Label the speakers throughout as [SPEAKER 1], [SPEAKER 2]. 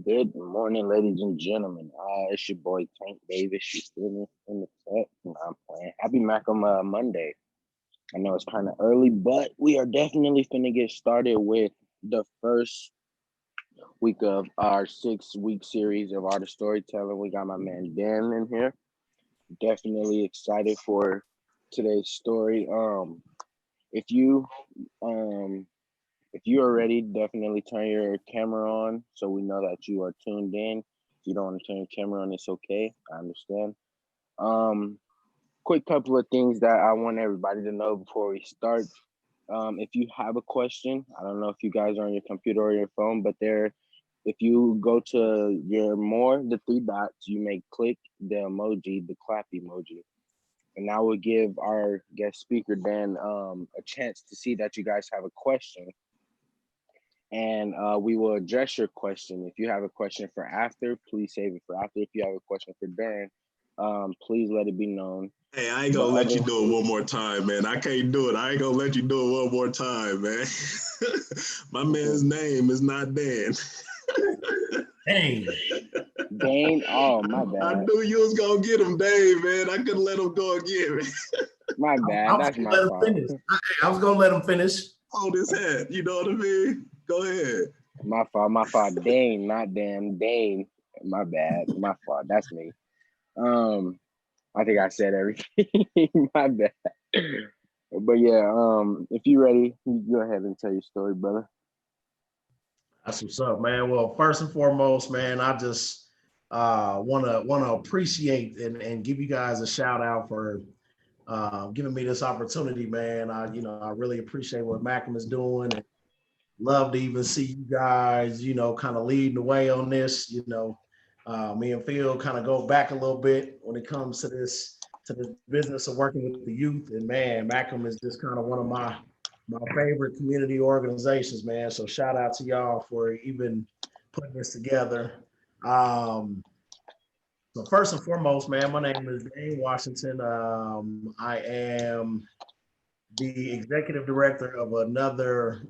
[SPEAKER 1] Good morning, ladies and gentlemen. It's your boy Tank Davis. You feel me in the cut? And I'm playing. Happy MACM Monday. I know it's kind of early, but we are definitely finna get started with the first week of our 6-week series of Art of Storytelling. We got my man Dan in here. Definitely excited for today's story. If you are ready, definitely turn your camera on so we know that you are tuned in. If you don't want to turn your camera on, it's okay. I understand. Quick couple of things that I want everybody to know before we start. If you have a question, I don't know if you guys are on your computer or your phone, but if you go to the 3 dots, you may click the emoji, the clap emoji. And that will give our guest speaker, Dan, a chance to see that you guys have a question. And we will address your question. If you have a question for after, please save it for after. If you have a question for during, please let it be known.
[SPEAKER 2] Hey, I ain't gonna let you do it one more time, man. I can't do it. I ain't gonna let you do it one more time, man. My man's name is not Dan.
[SPEAKER 3] Dane.
[SPEAKER 1] Dane, oh, my bad.
[SPEAKER 2] I knew you was gonna get him, Dave, man. I couldn't let him go again, man.
[SPEAKER 1] My bad, that's my fault.
[SPEAKER 3] I was gonna let him finish.
[SPEAKER 2] Hold his head, you know what I mean? Go ahead.
[SPEAKER 1] My fault. Dane, not Dan. Dane. My bad. My fault. That's me. I think I said everything. My bad. But yeah, if you're ready, you go ahead and tell your story, brother.
[SPEAKER 3] That's what's up, man. Well, first and foremost, man, I just wanna appreciate and give you guys a shout out for giving me this opportunity, man. I really appreciate what MACM is doing, and love to even see you guys, kind of leading the way on this. Me and Phil kind of go back a little bit when it comes to this business of working with the youth. And man, MACM is just kind of one of my favorite community organizations, man. So shout out to y'all for even putting this together. So first and foremost, man, my name is Dane Washington. I am the executive director of another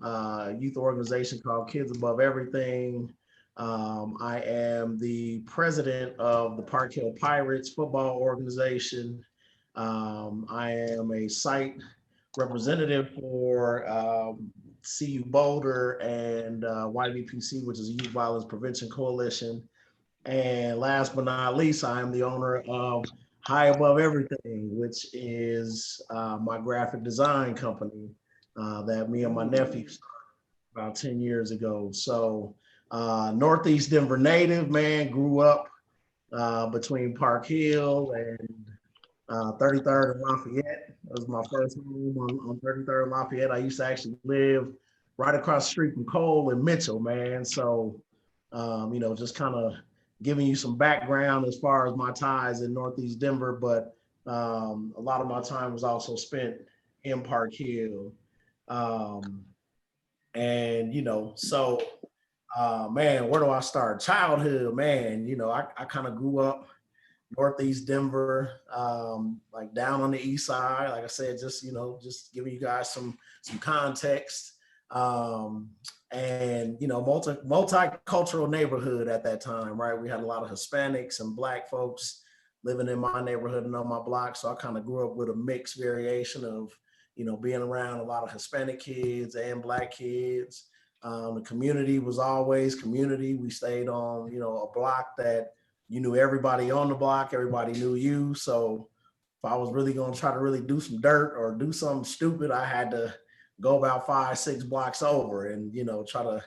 [SPEAKER 3] youth organization called Kids Above Everything. I am the president of the Park Hill Pirates football organization. I am a site representative for CU Boulder and YVPC, which is a Youth Violence Prevention Coalition. And last but not least, I am the owner of High Above Everything, which is my graphic design company that me and my nephew started about 10 years ago. So Northeast Denver native, man, grew up between Park Hill and 33rd and Lafayette. That was my first home on 33rd and Lafayette. I used to actually live right across the street from Cole and Mitchell, man. So, just kind of giving you some background as far as my ties in Northeast Denver, but a lot of my time was also spent in Park Hill. Man, where do I start? Childhood, man, I kind of grew up Northeast Denver, like down on the east side. Like I said, just giving you guys some context. Multicultural neighborhood at that time, right? We had a lot of Hispanics and Black folks living in my neighborhood and on my block. So I kind of grew up with a mixed variation of, being around a lot of Hispanic kids and Black kids. The community was always community. We stayed on, a block that you knew everybody on the block, everybody knew you. So if I was really going to try to really do some dirt or do something stupid, I had to go about 5-6 blocks over and, try to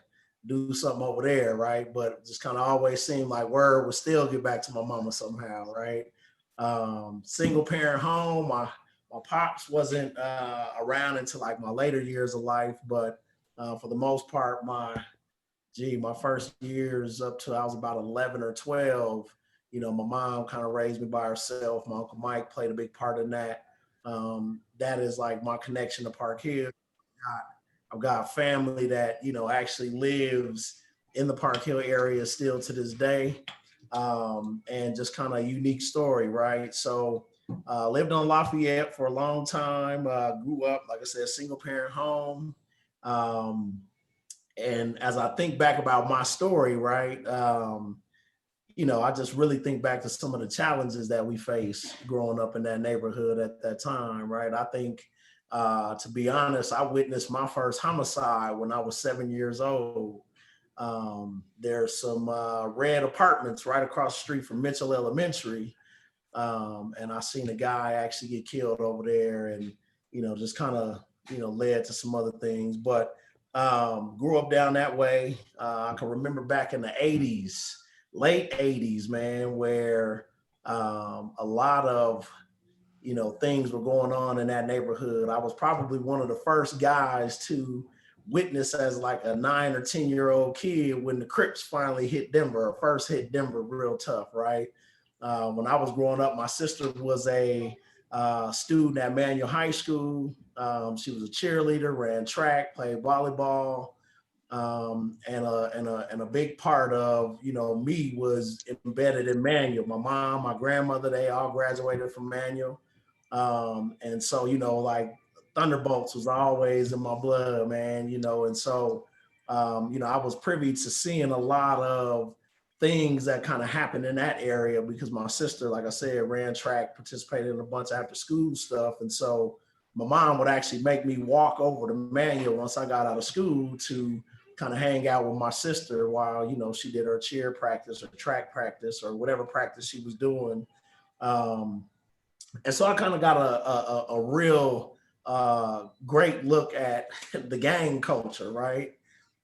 [SPEAKER 3] do something over there, right? But it just kind of always seemed like word would still get back to my mama somehow, right? Single parent home. My pops wasn't around until like my later years of life, but for the most part, my first years up to I was about 11 or 12, my mom kind of raised me by herself. My Uncle Mike played a big part in that. That is like my connection to Park Hill. I've got family that, actually lives in the Park Hill area still to this day. And just kind of a unique story, right? So lived on Lafayette for a long time, grew up, like I said, single parent home. And as I think back about my story, right, you know, I just really think back to some of the challenges that we faced growing up in that neighborhood at that time, right? I think, to be honest, I witnessed my first homicide when I was 7 years old. There's some red apartments right across the street from Mitchell Elementary. And I seen a guy actually get killed over there, and, you know, just kind of, you know, led to some other things. But grew up down that way. I can remember back in the 80s, late 80s, man, where a lot of, you know, things were going on in that neighborhood. I was probably one of the first guys to witness as like a 9 or 10-year-old kid when the Crips finally hit Denver, or first hit Denver real tough, right? When I was growing up, my sister was a student at Manual High School. She was a cheerleader, ran track, played volleyball. And a big part of, you know, me was embedded in Manual. My mom, my grandmother, they all graduated from Manual. And so, you know, like Thunderbolts was always in my blood, man, you know. And so, you know, I was privy to seeing a lot of things that kind of happened in that area because my sister, like I said, ran track, participated in a bunch of after school stuff. And so my mom would actually make me walk over to Manual once I got out of school to kind of hang out with my sister while, you know, she did her cheer practice or track practice or whatever practice she was doing. And so I kind of got a real great look at the gang culture, right?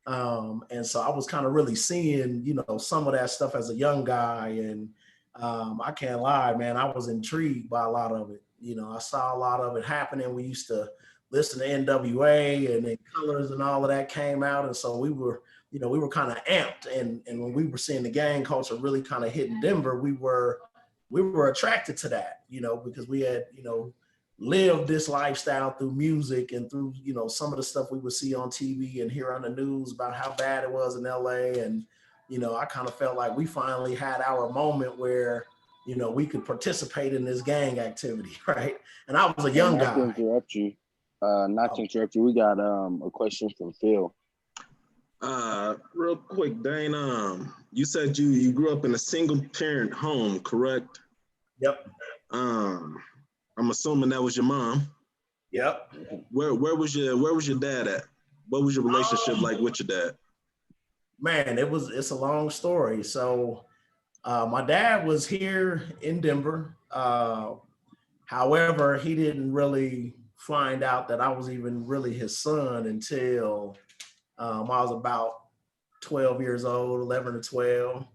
[SPEAKER 3] And so I was kind of really seeing, you know, some of that stuff as a young guy. And I can't lie, man, I was intrigued by a lot of it. You know, I saw a lot of it happening. We used to listen to NWA, and then Colors and all of that came out. And so we were, you know, we were kind of amped. And when we were seeing the gang culture really kind of hitting Denver, we were attracted to that, you know, because we had, you know, lived this lifestyle through music and through, you know, some of the stuff we would see on TV and hear on the news about how bad it was in LA. And, you know, I kind of felt like we finally had our moment where, you know, we could participate in this gang activity, right? And I was a young guy.
[SPEAKER 1] Not to interrupt you, we got a question from Phil.
[SPEAKER 2] Real quick, Dane, you said you grew up in a single parent home, correct?
[SPEAKER 3] Yep.
[SPEAKER 2] I'm assuming that was your mom.
[SPEAKER 3] Yep.
[SPEAKER 2] Where was your dad at? What was your relationship like with your dad?
[SPEAKER 3] Man, it's a long story. So my dad was here in Denver. However, he didn't really find out that I was even really his son until I was about 12 years old, 11 or 12.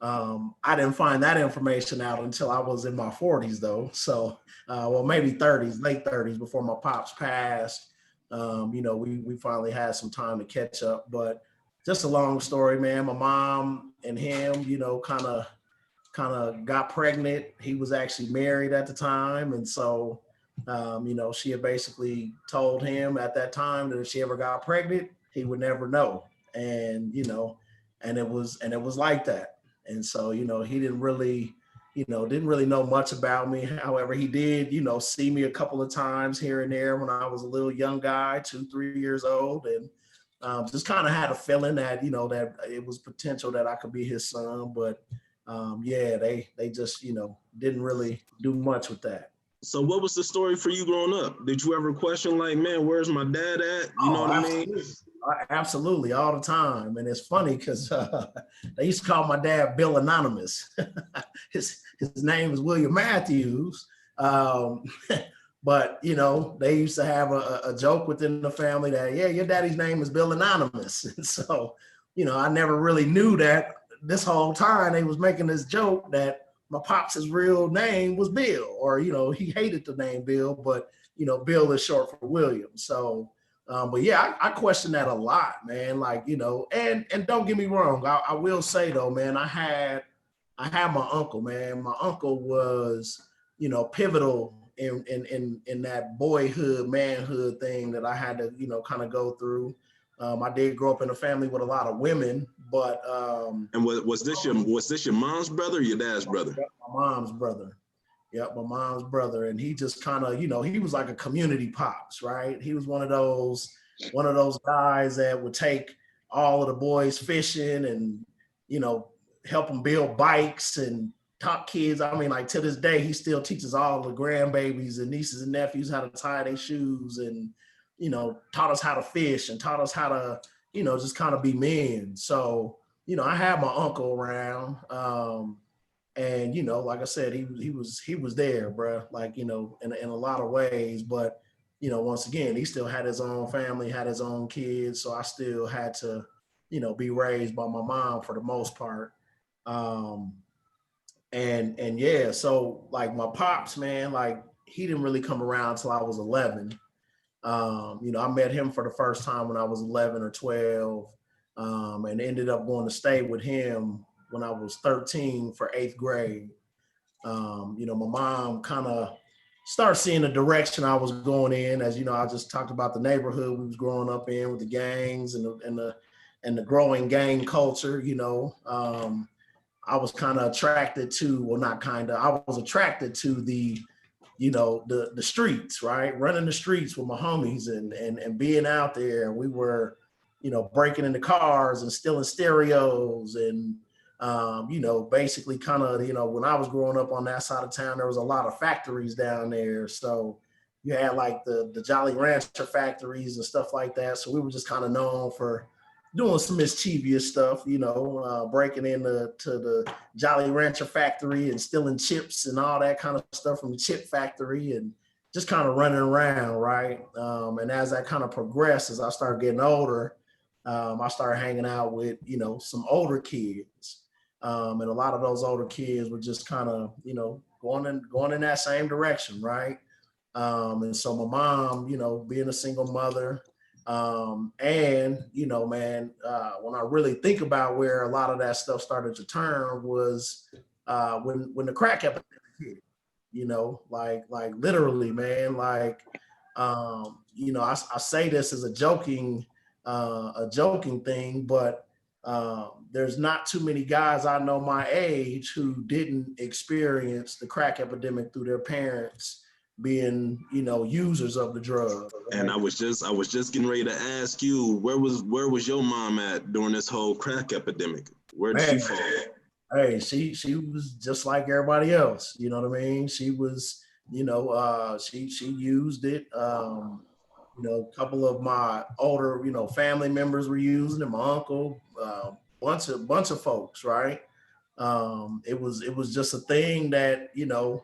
[SPEAKER 3] I didn't find that information out until I was in my 40s, though. So, well, maybe 30s, late 30s, before my pops passed. You know, we finally had some time to catch up. But just a long story, man. My mom and him, you know, kind of got pregnant. He was actually married at the time, and so, you know, she had basically told him at that time that if she ever got pregnant, he would never know. And, you know, and it was like that. And so, you know, he didn't really know much about me. However, he did, you know, see me a couple of times here and there when I was a little young guy, 2-3 years old. And just kind of had a feeling that, you know, that it was potential that I could be his son. But yeah, they just, you know, didn't really do much with that.
[SPEAKER 2] So what was the story for you growing up? Did you ever question like, man, where's my dad at? You know what I mean?
[SPEAKER 3] Absolutely, all the time. And it's funny because they used to call my dad Bill Anonymous. his name is William Matthews. But, you know, they used to have a joke within the family that, yeah, your daddy's name is Bill Anonymous. And so, you know, I never really knew that this whole time they was making this joke that my pops' real name was Bill, or, you know, he hated the name Bill, but, you know, Bill is short for William. So, but yeah, I question that a lot, man. Like, you know, and don't get me wrong. I will say though, man, I had my uncle, man. My uncle was, you know, pivotal in that boyhood, manhood thing that I had to, you know, kind of go through. I did grow up in a family with a lot of women, but
[SPEAKER 2] and was this your mom's brother or your dad's brother?
[SPEAKER 3] My mom's brother. Yep, my mom's brother. And he just kind of, you know, he was like a community pops, right? He was one of those guys that would take all of the boys fishing and, you know, help them build bikes and taught kids. I mean, like to this day, he still teaches all the grandbabies and nieces and nephews how to tie their shoes and, you know, taught us how to fish and taught us how to, you know, just kind of be men. So, you know, I had my uncle around. And, you know, like I said, he was there, bro. Like, you know, in a lot of ways, but, you know, once again, he still had his own family, had his own kids. So I still had to, you know, be raised by my mom for the most part. And yeah, so like my pops, man, like he didn't really come around until I was 11. You know, I met him for the first time when I was 11 or 12, and ended up going to stay with him when I was 13 for 8th grade. You know, my mom kind of started seeing the direction I was going in. As you know, I just talked about the neighborhood we was growing up in with the gangs and the growing gang culture. You know, I was kind of attracted to, well, not kind of, I was attracted to the, you know, the streets, right? Running the streets with my homies and being out there. We were, you know, breaking into cars and stealing stereos and, you know, basically kind of, you know, when I was growing up on that side of town, there was a lot of factories down there. So you had like the Jolly Rancher factories and stuff like that. So we were just kind of known for doing some mischievous stuff, you know, breaking into the Jolly Rancher factory and stealing chips and all that kind of stuff from the chip factory and just kind of running around, right? And as that kind of progressed, as I started getting older, I started hanging out with, you know, some older kids. And a lot of those older kids were just kind of, you know, going in that same direction, right? And so my mom, you know, being a single mother, and, you know, man, when I really think about where a lot of that stuff started to turn was when the crack epidemic hit, you know, like literally, man, like, you know, I say this as a joking thing, but there's not too many guys I know my age who didn't experience the crack epidemic through their parents being, you know, users of the drug. Right?
[SPEAKER 2] And I was just getting ready to ask you, where was your mom at during this whole crack epidemic? Where did she fall?
[SPEAKER 3] Hey, she was just like everybody else. You know what I mean? She was, you know, she used it. You know, a couple of my older, you know, family members were using it. My uncle, bunch of folks, right? It was just a thing that, you know,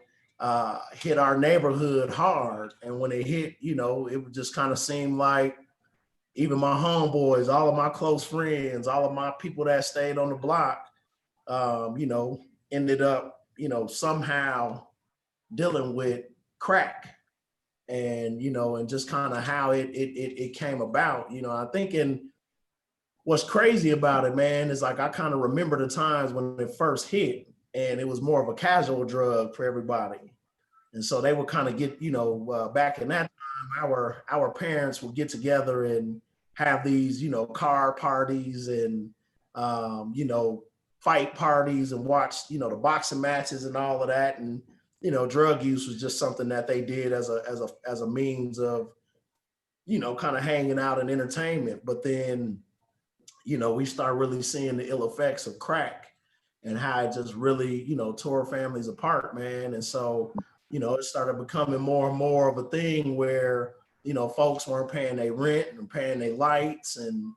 [SPEAKER 3] hit our neighborhood hard. And when it hit, you know, it would just kind of seem like even my homeboys, all of my close friends, all of my people that stayed on the block, you know, ended up, you know, somehow dealing with crack. And, you know, and just kind of how it came about. You know, I think what's crazy about it, man, is like I kind of remember the times when it first hit and it was more of a casual drug for everybody. And so they would kind of get, you know, back in that time, our parents would get together and have these, you know, car parties and, you know, fight parties and watch, you know, the boxing matches and all of that. And, you know, drug use was just something that they did as a means of, you know, kind of hanging out and entertainment. But then, you know, we start really seeing the ill effects of crack and how it just really, you know, tore families apart, man. And so, you know, it started becoming more and more of a thing where, you know, folks weren't paying their rent and paying their lights and,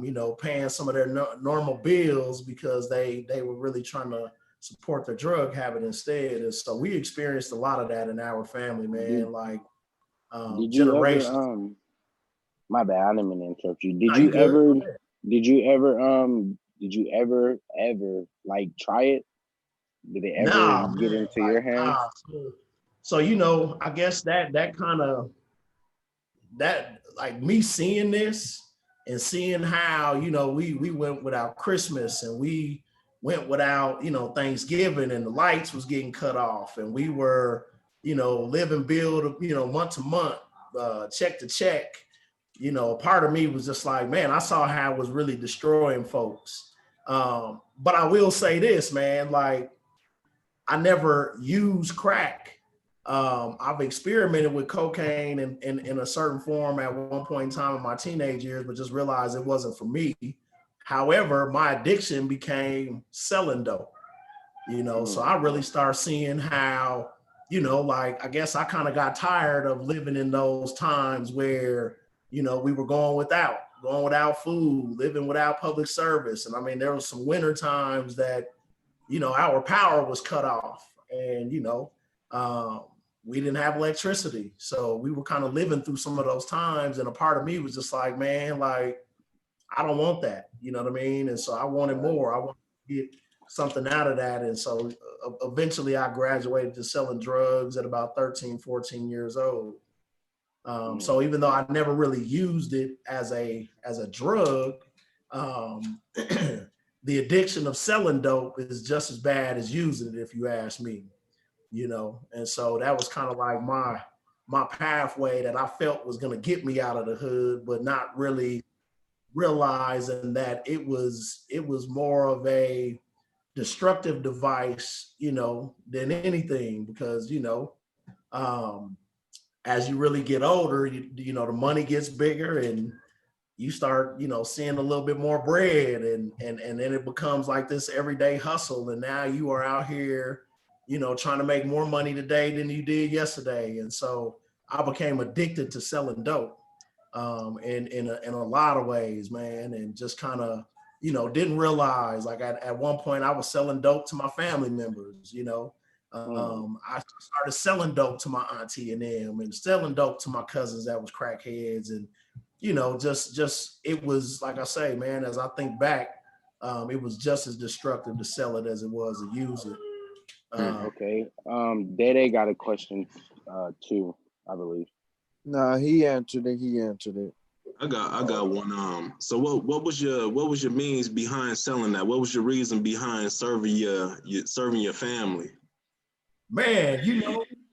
[SPEAKER 3] you know, paying some of their normal bills because they were really trying to support their drug habit instead. And so we experienced a lot of that in our family, man. Like generations.
[SPEAKER 1] My bad, I didn't mean to interrupt you. Did you ever like try it? Did it ever get into your hands?
[SPEAKER 3] So, you know, I guess that kind of, that like me seeing this and seeing how, you know, we went without Christmas and we went without, you know, Thanksgiving and the lights was getting cut off and we were, you know, live and build, you know, month to month, check to check. You know, a part of me was just like, man, I saw how it was really destroying folks. But I will say this, man, like I never used crack I've experimented with cocaine in a certain form at one point in time in my teenage years, but just realized it wasn't for me. However, my addiction became selling dope, so I really started seeing how, like, I guess I kind of got tired of living in those times where, we were going without food, living without public service. And I mean, there was some winter times that, our power was cut off and, we didn't have electricity. So we were kind of living through some of those times. And a part of me was just like, man, like, I don't want that. You know what I mean? And so I wanted more. I wanted to get something out of that. And so eventually I graduated to selling drugs at about 13, 14 years old. So even though I never really used it as a drug, the addiction of selling dope is just as bad as using it, if you ask me. And so that was kind of like my pathway that I felt was going to get me out of the hood, but not really realizing that it was more of a destructive device, than anything, because as you really get older, the money gets bigger and you start, seeing a little bit more bread, and then it becomes like this everyday hustle, and now you are out here, trying to make more money today than you did yesterday. And so I became addicted to selling dope, in a lot of ways, man, and just kind of, didn't realize, like, at one point I was selling dope to my family members. I started selling dope to my auntie and them, and selling dope to my cousins that was crackheads, and just it was, like I say, man, as I think back, it was just as destructive to sell it as it was to use it.
[SPEAKER 1] Okay. Dede got a question too, I believe.
[SPEAKER 4] Nah, he answered it.
[SPEAKER 2] I got one. So what was your means behind selling that? What was your reason behind serving your family?
[SPEAKER 3] Man,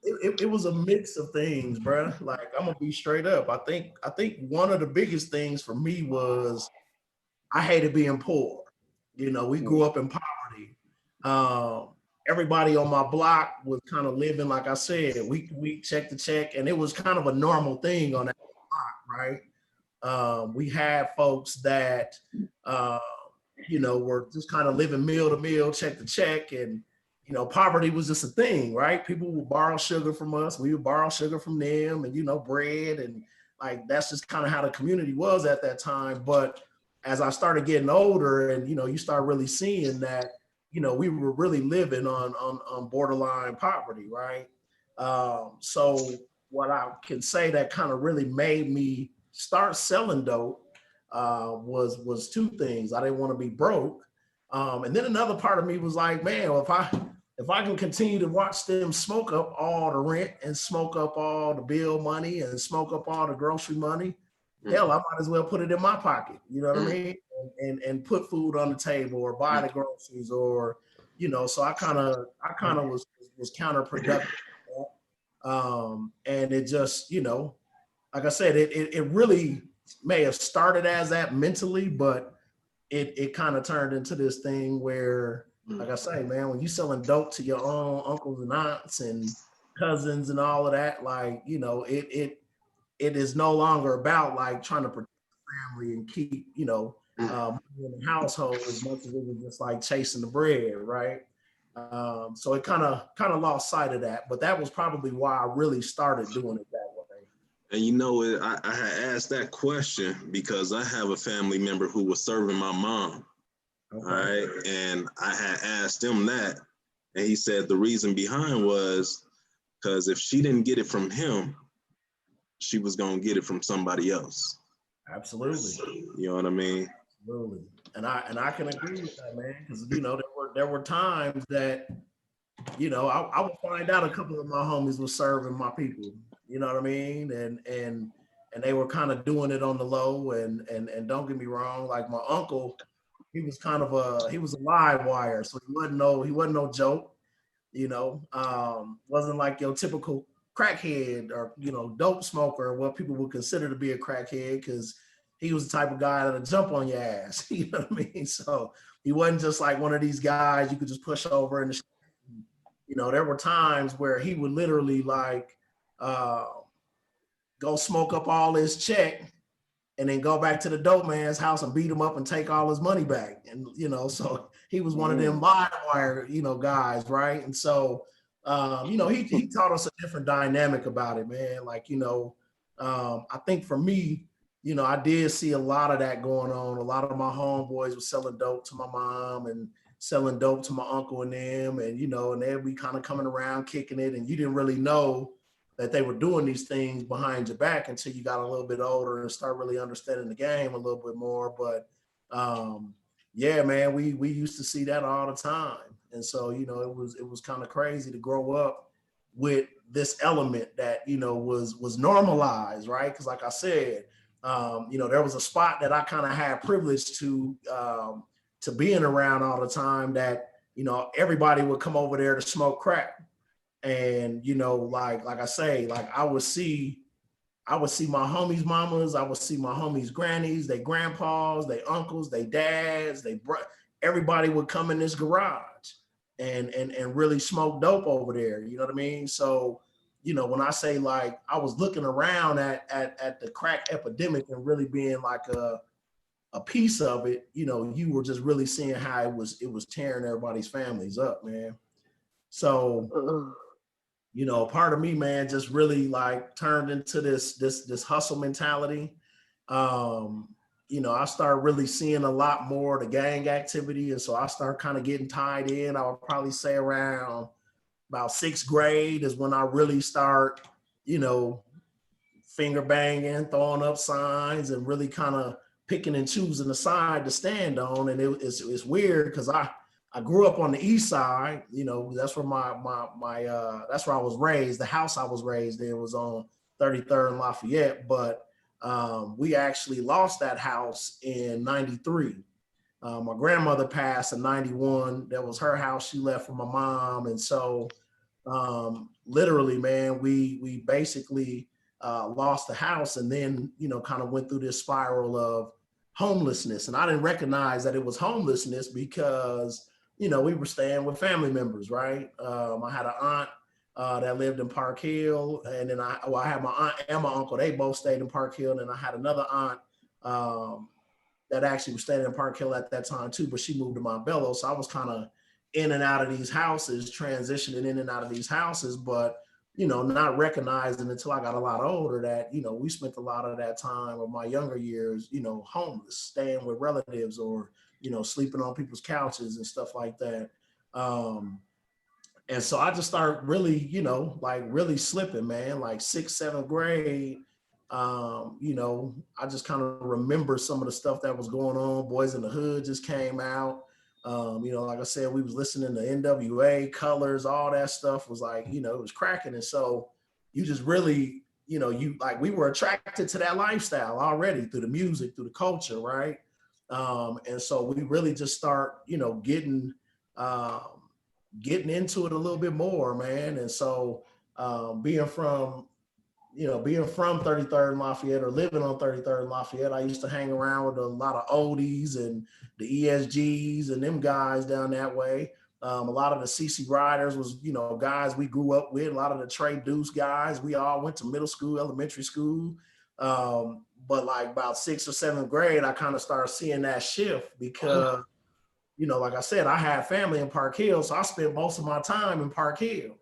[SPEAKER 3] it was a mix of things, bro. Like, I'm gonna be straight up. I think one of the biggest things for me was I hated being poor. We grew up in poverty. Everybody on my block was kind of living, like I said, week to week, check to check, and it was kind of a normal thing on that block, right? We had folks that, were just kind of living meal to meal, check to check, and poverty was just a thing, right? People would borrow sugar from us, we would borrow sugar from them, and bread, and like that's just kind of how the community was at that time. But as I started getting older, and you start really seeing that, we were really living on borderline poverty, right? So what I can say that kind of really made me start selling dope was two things. I didn't want to be broke, and then another part of me was like, man, well, if I can continue to watch them smoke up all the rent and smoke up all the bill money and smoke up all the grocery money, hell, I might as well put it in my pocket. You know what I mean? And put food on the table, or buy the groceries, or so I kind of was counterproductive. And it just, like I said, it really may have started as that mentally, but it kind of turned into this thing where, like I say, man, when you selling dope to your own uncles and aunts and cousins and all of that, like, it is no longer about like trying to protect the family and keep, in the household, as much as it was just like chasing the bread, right? So it kind of lost sight of that, but that was probably why I really started doing it that way.
[SPEAKER 2] And I had asked that question because I have a family member who was serving my mom. Okay. All right. And I had asked him that, and he said the reason behind was because if she didn't get it from him, she was gonna get it from somebody else.
[SPEAKER 3] Absolutely.
[SPEAKER 2] You know what I mean?
[SPEAKER 3] Absolutely. And I can agree with that, man, because there were times that I would find out a couple of my homies were serving my people. You know what I mean? And they were kind of doing it on the low. And don't get me wrong, like my uncle, he was kind of he was a live wire, so he wasn't no joke. Wasn't like your typical crackhead or dope smoker, what people would consider to be a crackhead, because he was the type of guy that'll jump on your ass. You know what I mean? So he wasn't just like one of these guys you could just push over and there were times where he would literally like go smoke up all his check and then go back to the dope man's house and beat him up and take all his money back. And, so he was one of them live wire, guys, right? And so, he taught us a different dynamic about it, man. Like, I think for me, I did see a lot of that going on. A lot of my homeboys were selling dope to my mom and selling dope to my uncle and them. And, and they'd be kind of coming around kicking it. And you didn't really know that they were doing these things behind your back until you got a little bit older and start really understanding the game a little bit more. But yeah, man, we used to see that all the time. And so, it was kind of crazy to grow up with this element that, was normalized, right? Because like I said, there was a spot that I kind of had privilege to being around all the time that, everybody would come over there to smoke crack. And, like I say, like I would see my homies' mamas, I would see my homies' grannies, they grandpas, they uncles, they dads, everybody would come in this garage and really smoke dope over there. You know what I mean? So, when I say like I was looking around at the crack epidemic and really being like a piece of it, you were just really seeing how it was tearing everybody's families up, man. So part of me, man, just really like turned into this hustle mentality. I started really seeing a lot more of the gang activity. And so I started kind of getting tied in. I would probably say around about 6th grade is when I really start, finger banging, throwing up signs and really kind of picking and choosing the side to stand on. And it's weird because I grew up on the east side, that's where that's where I was raised. The house I was raised in was on 33rd and Lafayette, but we actually lost that house in 93. My grandmother passed in 91. That was her house. She left for my mom. And so literally, man, we basically lost the house and then, kind of went through this spiral of homelessness. And I didn't recognize that it was homelessness because, we were staying with family members, right? I had an aunt that lived in Park Hill. And then I had my aunt and my uncle. They both stayed in Park Hill. And then I had another aunt that actually was staying in Park Hill at that time too, but she moved to Montbello. So I was kind of in and out of these houses, transitioning in and out of these houses, but, not recognizing until I got a lot older that, we spent a lot of that time of my younger years, homeless, staying with relatives or, sleeping on people's couches and stuff like that. And so I just started really, really slipping, man, like 6th, 7th grade. I just kind of remember some of the stuff that was going on. Boys in the Hood just came out. Like I said, we was listening to NWA, Colors, all that stuff was like, it was cracking. And so you just really, we were attracted to that lifestyle already through the music, through the culture, right? And so we really just start, getting into it a little bit more, man. And so being from 33rd and Lafayette or living on 33rd and Lafayette, I used to hang around with a lot of oldies and the ESGs and them guys down that way. A lot of the CC Riders was, guys we grew up with, a lot of the Trey Deuce guys. We all went to middle school, elementary school. But like about 6th or 7th grade, I kind of started seeing that shift because, like I said, I had family in Park Hill. So I spent most of my time in Park Hill.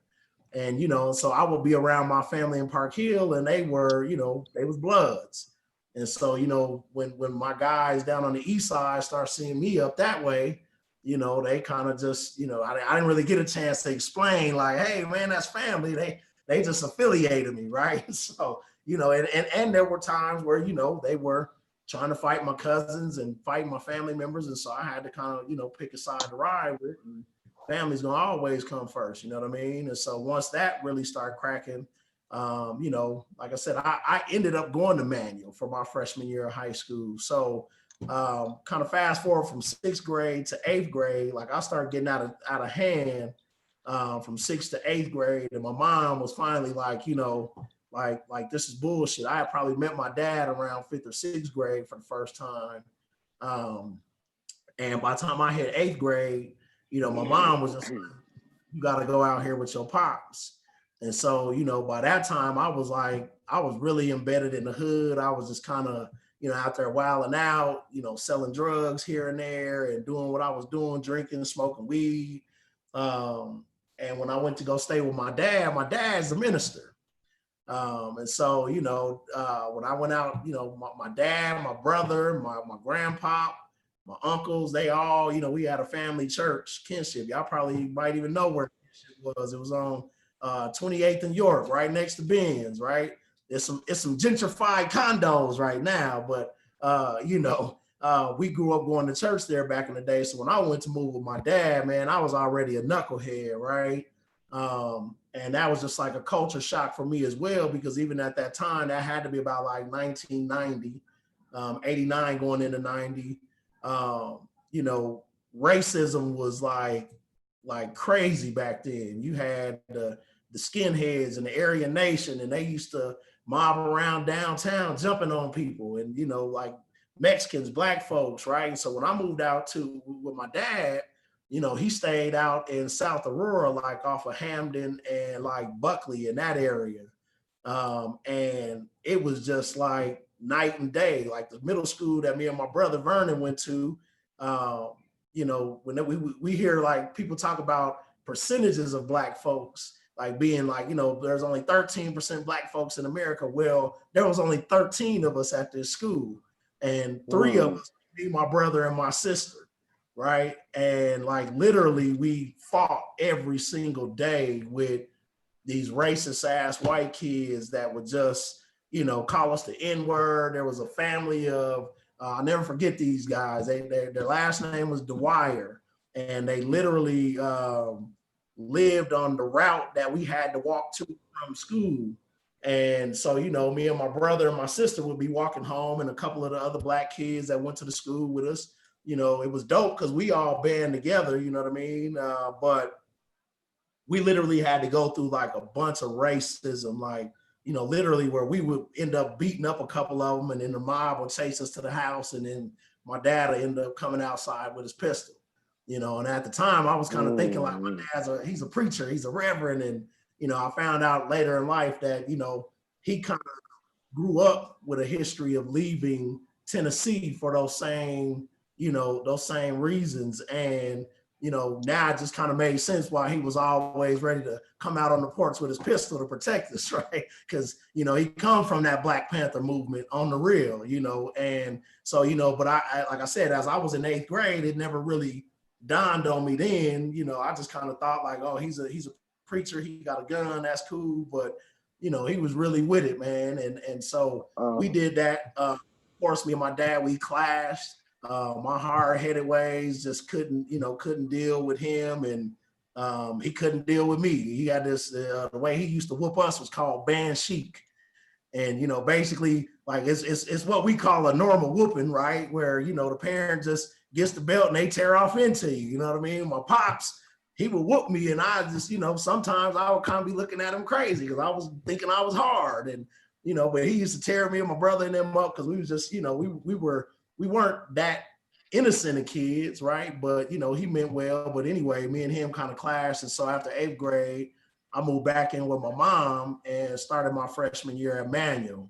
[SPEAKER 3] And, so I would be around my family in Park Hill and they were, they was Bloods. And so, when my guys down on the east side start seeing me up that way, they kind of just, I didn't really get a chance to explain like, hey, man, that's family. They just affiliated me, right? So, and there were times where, they were trying to fight my cousins and fight my family members. And so I had to kind of, pick a side to ride with. And family's gonna always come first, you know what I mean? And so once that really started cracking, like I said, I ended up going to manual for my freshman year of high school. So kind of fast forward from 6th grade to 8th grade, like I started getting out of hand from 6th to 8th grade. And my mom was finally like, like this is bullshit. I had probably met my dad around 5th or 6th grade for the first time. And by the time I hit 8th grade, my mom was just like, you got to go out here with your pops. And so, you know, by that time I was really embedded in the hood. I was just kind of, you know, out there wilding out, you know, selling drugs here and there and doing what I was doing, drinking, smoking weed. And when I went to go stay with my dad's a minister. And so, you know, when I went out, you know, my dad, my brother, my grandpa, my uncles, they all, you know, we had a family church, kinship. Y'all probably might even know where kinship was. It was on 28th and York, right next to Ben's, right? It's some gentrified condos right now, but you know, we grew up going to church there back in the day. So when I went to move with my dad, man, I was already a knucklehead, right? And that was just like a culture shock for me as well, because even at that time, that had to be about like 1990, 89 going into 90. You know, racism was like crazy back then. You had the skinheads and the Aryan Nation, and they used to mob around downtown jumping on people, and, you know, like Mexicans, black folks, right? So when I moved out with my dad, you know, he stayed out in South Aurora, like off of Hamden and like Buckley in that area. And it was just like night and day. Like the middle school that me and my brother Vernon went to, you know, when we hear like people talk about percentages of black folks, like being like, you know, there's only 13% black folks in America. Well, there was only 13 of us at this school, and 3 of us, me, my brother, and my sister. Right. And like literally we fought every single day with these racist ass white kids that would just, you know, call us the N-word. There was a family of, I'll never forget these guys. Their last name was Dwyer, and they literally lived on the route that we had to walk to from school. And so, you know, me and my brother and my sister would be walking home, and a couple of the other black kids that went to the school with us. You know, it was dope because we all band together, you know what I mean? But we literally had to go through like a bunch of racism, like, you know, literally where we would end up beating up a couple of them, and then the mob would chase us to the house, and then my dad would end up coming outside with his pistol, you know. And at the time I was kind of thinking like, my dad's he's a preacher, he's a reverend. And, you know, I found out later in life that, you know, he kind of grew up with a history of leaving Tennessee for those same reasons. And, you know, now it just kind of made sense why he was always ready to come out on the porch with his pistol to protect us, right? Because, you know, he come from that Black Panther movement on the real, you know. And so, you know, but I like I said, as I was in 8th grade, it never really dawned on me then. You know, I just kind of thought like, oh, he's a preacher, he got a gun, that's cool. But, you know, he was really with it, man. And so we did that. Of course, me and my dad, we clashed. My hard-headed ways just couldn't deal with him, and he couldn't deal with me. He had this, the way he used to whoop us was called ban Sheek. And, you know, basically like it's what we call a normal whooping, right? Where, you know, the parent just gets the belt and they tear off into you, you know what I mean? My pops, he would whoop me, and I just, you know, sometimes I would kind of be looking at him crazy because I was thinking I was hard. And, you know, but he used to tear me and my brother and them up because we was just, you know, we weren't that innocent of kids, right? But, you know, he meant well. But anyway, me and him kind of clashed. And so after 8th grade, I moved back in with my mom and started my freshman year at Manual.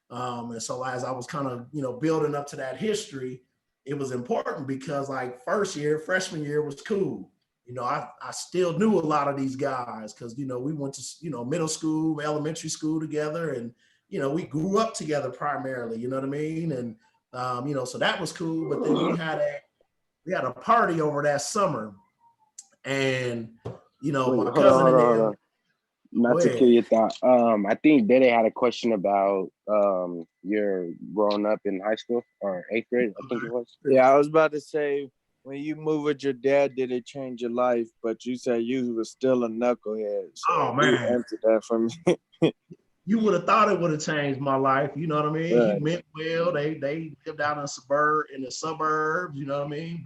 [SPEAKER 3] And so as I was kind of, you know, building up to that history, it was important because like freshman year was cool. You know, I still knew a lot of these guys because, you know, we went to, you know, middle school, elementary school together, and, you know, we grew up together primarily, you know what I mean? And, you know, so that was cool. But then we had a party over that summer, and, you know, my cousin and him.
[SPEAKER 1] Not to kill your thought. I think Dede had a question about your growing up in high school or 8th grade, I think it was.
[SPEAKER 4] Yeah, I was about to say, when you moved with your dad, did it change your life? But you said you was still a knucklehead. So
[SPEAKER 3] oh man,
[SPEAKER 4] you answered that for me.
[SPEAKER 3] You would have thought it would have changed my life. You know what I mean?
[SPEAKER 4] Right.
[SPEAKER 3] He meant well. They lived out in the suburbs. You know what I mean?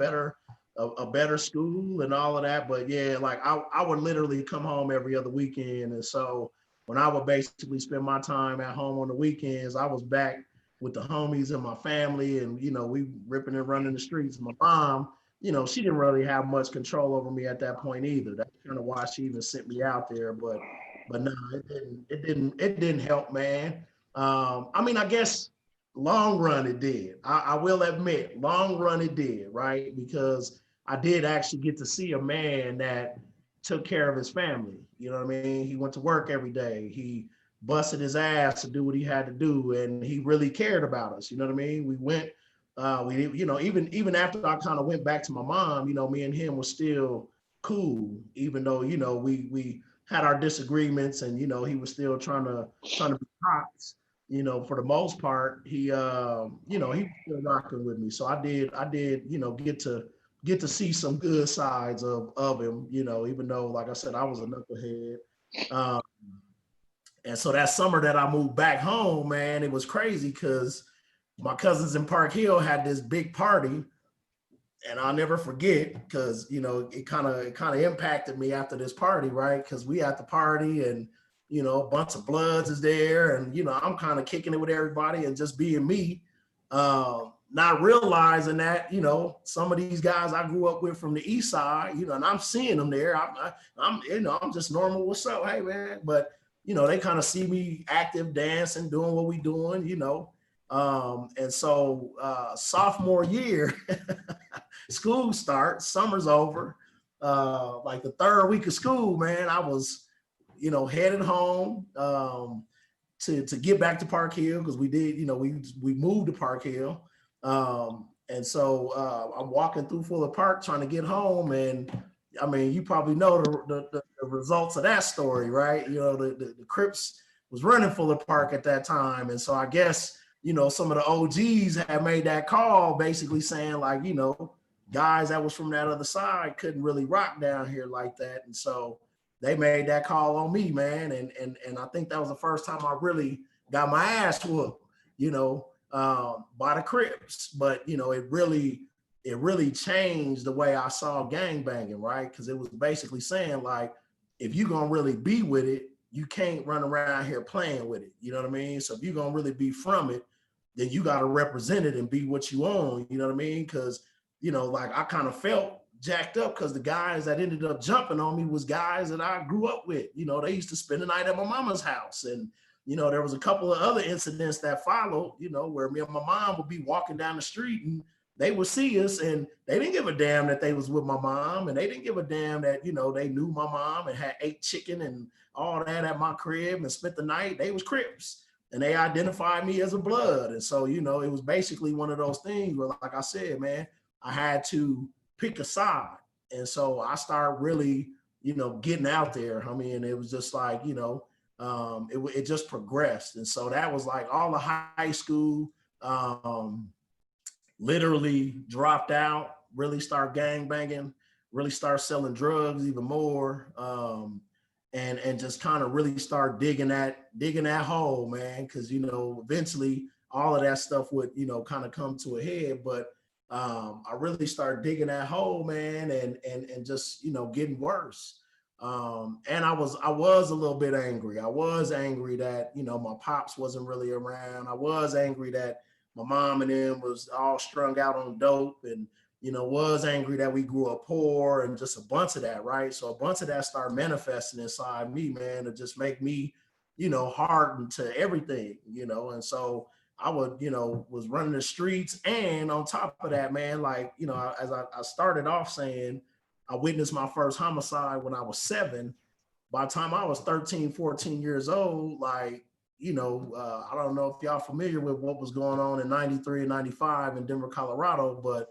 [SPEAKER 3] A better school and all of that. But yeah, like I would literally come home every other weekend. And so when I would basically spend my time at home on the weekends, I was back with the homies and my family, and, you know, we ripping and running the streets. My mom, you know, she didn't really have much control over me at that point either. That's kind of why she even sent me out there. But no, it didn't help, man. I mean, I guess long run it did. I will admit, long run it did, right? Because I did actually get to see a man that took care of his family. You know what I mean? He went to work every day. He busted his ass to do what he had to do, and he really cared about us. You know what I mean? We went, even after I kind of went back to my mom, me and him were still cool, even though we had our disagreements, and he was still trying to be pops. For the most part, he was still rocking with me. So I did, get to see some good sides of him, even though, like I said, I was a knucklehead. And so that summer that I moved back home, man, it was crazy because my cousins in Park Hill had this big party, and I'll never forget because it kind of impacted me after this party, right? Because we at the party, and a bunch of Bloods is there, and I'm kind of kicking it with everybody and just being me, not realizing that some of these guys I grew up with from the East Side, and I'm seeing them there. I'm just normal. What's up, hey man? But they kind of see me active, dancing, doing what we doing, and so sophomore year, school starts, summer's over. Like the third week of school, man, I was, headed home to get back to Park Hill because we did, we moved to Park Hill. And so I'm walking through Fuller Park trying to get home, and I mean, you probably know the results of that story, right? The Crips was running Fuller Park at that time, and so I guess some of the OGs had made that call, basically saying like, guys that was from that other side couldn't really rock down here like that, and so they made that call on me, man, and I think that was the first time I really got my ass whooped, by the Crips. But it really changed the way I saw gangbanging, right? Because it was basically saying like, if you're gonna really be with it, you can't run around here playing with it. You know what I mean? So if you're gonna really be from it, then you gotta represent it and be what you own. You know what I mean? Because like I kind of felt jacked up because the guys that ended up jumping on me was guys that I grew up with. They used to spend the night at my mama's house, and there was a couple of other incidents that followed, where me and my mom would be walking down the street and they would see us, and they didn't give a damn that they was with my mom, and they didn't give a damn that, they knew my mom and had ate chicken and all that at my crib and spent the night. They was Crips, and they identified me as a Blood. And so, it was basically one of those things where, like I said, man, I had to pick a side. And so I started really, getting out there. I mean, it was just like, it just progressed. And so that was like all of high school, literally dropped out, really start gang banging, really start selling drugs even more. And just kind of really start digging that hole, man. Cause eventually all of that stuff would, kind of come to a head. But I really started digging that hole, man, and just, getting worse. And I was a little bit angry. I was angry that, my pops wasn't really around. I was angry that my mom and them was all strung out on dope, and, was angry that we grew up poor, and just a bunch of that, right? So a bunch of that started manifesting inside me, man, to just make me, hardened to everything, and so I would, was running the streets. And on top of that, man, like, as I started off saying, I witnessed my first homicide when I was 7. By the time I was 13, 14 years old, like, I don't know if y'all familiar with what was going on in 93 and 95 in Denver, Colorado, but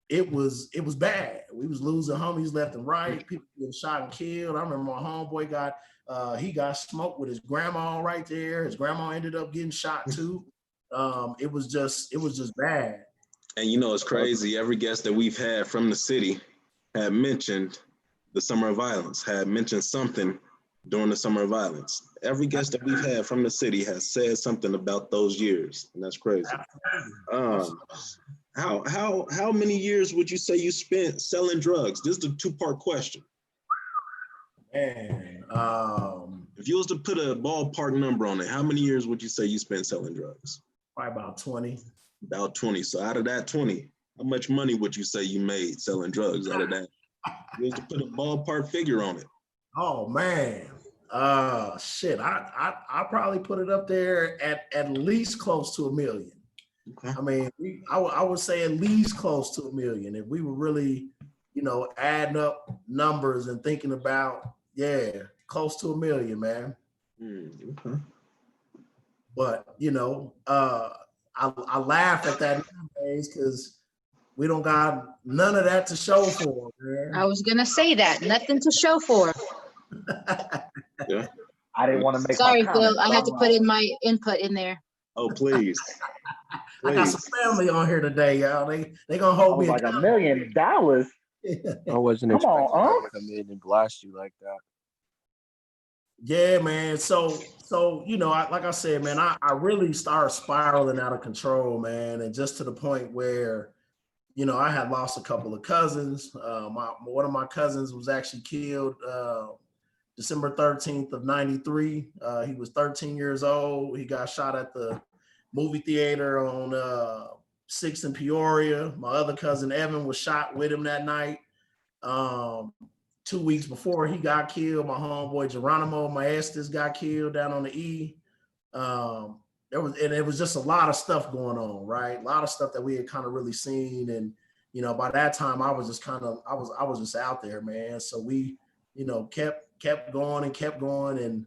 [SPEAKER 3] it was bad. We was losing homies left and right. People getting shot and killed. I remember my homeboy got smoked with his grandma right there. His grandma ended up getting shot too. It was just bad.
[SPEAKER 2] And it's crazy. Every guest that we've had from the city had mentioned the summer of violence, had mentioned something during the summer of violence. Every guest that we've had from the city has said something about those years, and that's crazy. How many years would you say you spent selling drugs? This is a 2-part question.
[SPEAKER 3] Man,
[SPEAKER 2] if you was to put a ballpark number on it, how many years would you say you spent selling drugs?
[SPEAKER 3] Probably about 20.
[SPEAKER 2] About 20. So out of that 20, how much money would you say you made selling drugs out of that? You was to put a ballpark figure on it.
[SPEAKER 3] Oh man. Shit. I probably put it up there at least close to 1 million.
[SPEAKER 2] Okay.
[SPEAKER 3] I mean, I would say at least close to 1 million if we were really, adding up numbers and thinking about, close to 1 million, man.
[SPEAKER 2] Okay.
[SPEAKER 3] But I laugh at that nowadays because we don't got none of that to show for, man.
[SPEAKER 5] I was gonna say that. Nothing to show for.
[SPEAKER 2] Yeah.
[SPEAKER 6] I didn't want to make
[SPEAKER 5] Sorry,
[SPEAKER 6] my comment,
[SPEAKER 5] Phil. I had to put in my input in there.
[SPEAKER 2] Oh, please.
[SPEAKER 3] I got some family on here today, y'all. They gonna hold me
[SPEAKER 6] like $1
[SPEAKER 3] accountable.
[SPEAKER 6] million.
[SPEAKER 4] I wasn't
[SPEAKER 6] Come on,
[SPEAKER 4] expecting
[SPEAKER 6] Unc.
[SPEAKER 4] to come in and blast you like that.
[SPEAKER 3] Yeah, man. So like I said, man, I really started spiraling out of control, man, and just to the point where, I had lost a couple of cousins. One of my cousins was actually killed December 13th of 93. He was 13 years old. He got shot at the movie theater on 6th in Peoria. My other cousin Evan was shot with him that night. 2 weeks before he got killed, my homeboy Geronimo Maestas got killed down on the E. It was just a lot of stuff going on, right? A lot of stuff that we had kind of really seen. And, by that time I was just I was just out there, man. So we, kept going and kept going. And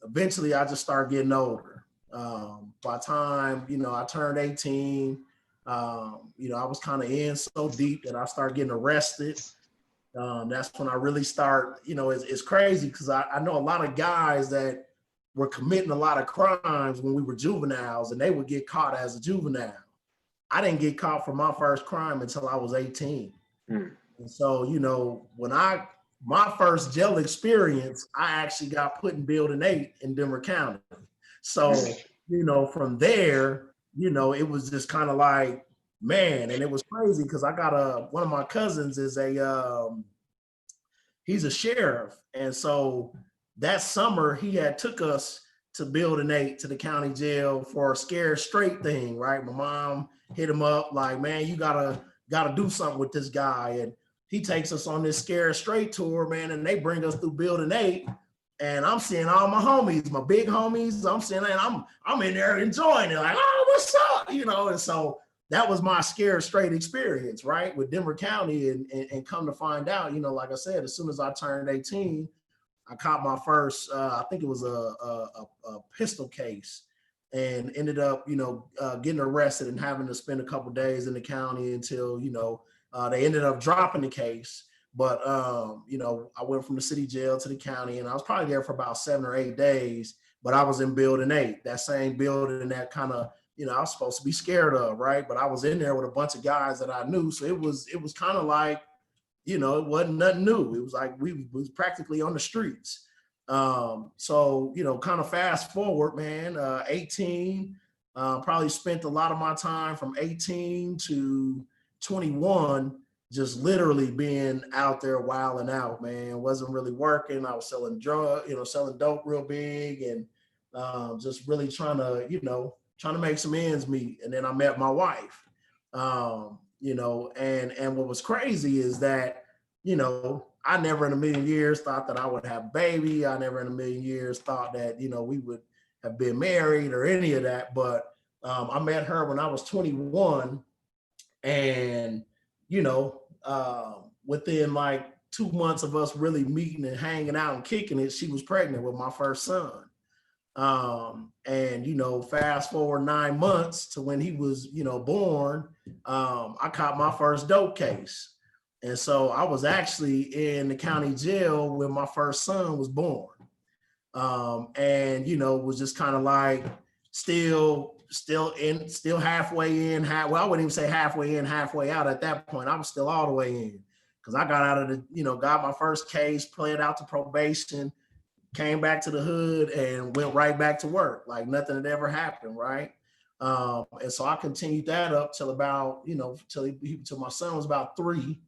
[SPEAKER 3] eventually I just started getting older. By the time, I turned 18, I was kind of in so deep that I started getting arrested. That's when I really start, it's crazy because I know a lot of guys that were committing a lot of crimes when we were juveniles and they would get caught as a juvenile. I didn't get caught for my first crime until I was 18. And so, when my first jail experience, I actually got put in Building 8 in Denver County. So, from there, it was just kind of like, man, and it was crazy because I got one of my cousins is he's a sheriff. And so that summer he had took us to Building 8 to the county jail for a scared straight thing, right? My mom hit him up like, man, you gotta do something with this guy. And he takes us on this scared straight tour, man, and they bring us through Building 8. And I'm seeing all my homies, my big homies. I'm seeing, and I'm in there enjoying it, like, oh, what's up? And so that was my scared straight experience, right, with Denver County. And come to find out, like I said, as soon as I turned 18, I caught my first, I think it was a pistol case, and ended up, getting arrested and having to spend a couple of days in the county until, they ended up dropping the case. But, I went from the city jail to the county, and I was probably there for about 7 or 8 days, but I was in Building 8, that same building that kind of, I was supposed to be scared of, right? But I was in there with a bunch of guys that I knew. So it was kind of like, it wasn't nothing new. It was like we was practically on the streets. So, kind of fast forward, man, 18, probably spent a lot of my time from 18 to 21 just literally being out there wilding out, man. Wasn't really working. I was selling selling dope real big, and just really trying to make some ends meet. And then I met my wife, and what was crazy is that, I never in a million years thought that I would have a baby. I never in a million years thought that, we would have been married or any of that. But I met her when I was 21, and, within like 2 months of us really meeting and hanging out and kicking it, she was pregnant with my first son. And fast forward 9 months to when he was, born, I caught my first dope case. And so I was actually in the county jail when my first son was born. And was just kind of like still halfway in, I wouldn't even say halfway in, halfway out at that point. I was still all the way in, because I got out of the, got my first case, played out to probation, came back to the hood, and went right back to work like nothing had ever happened, right? And so I continued that up till about, till my son was about 3.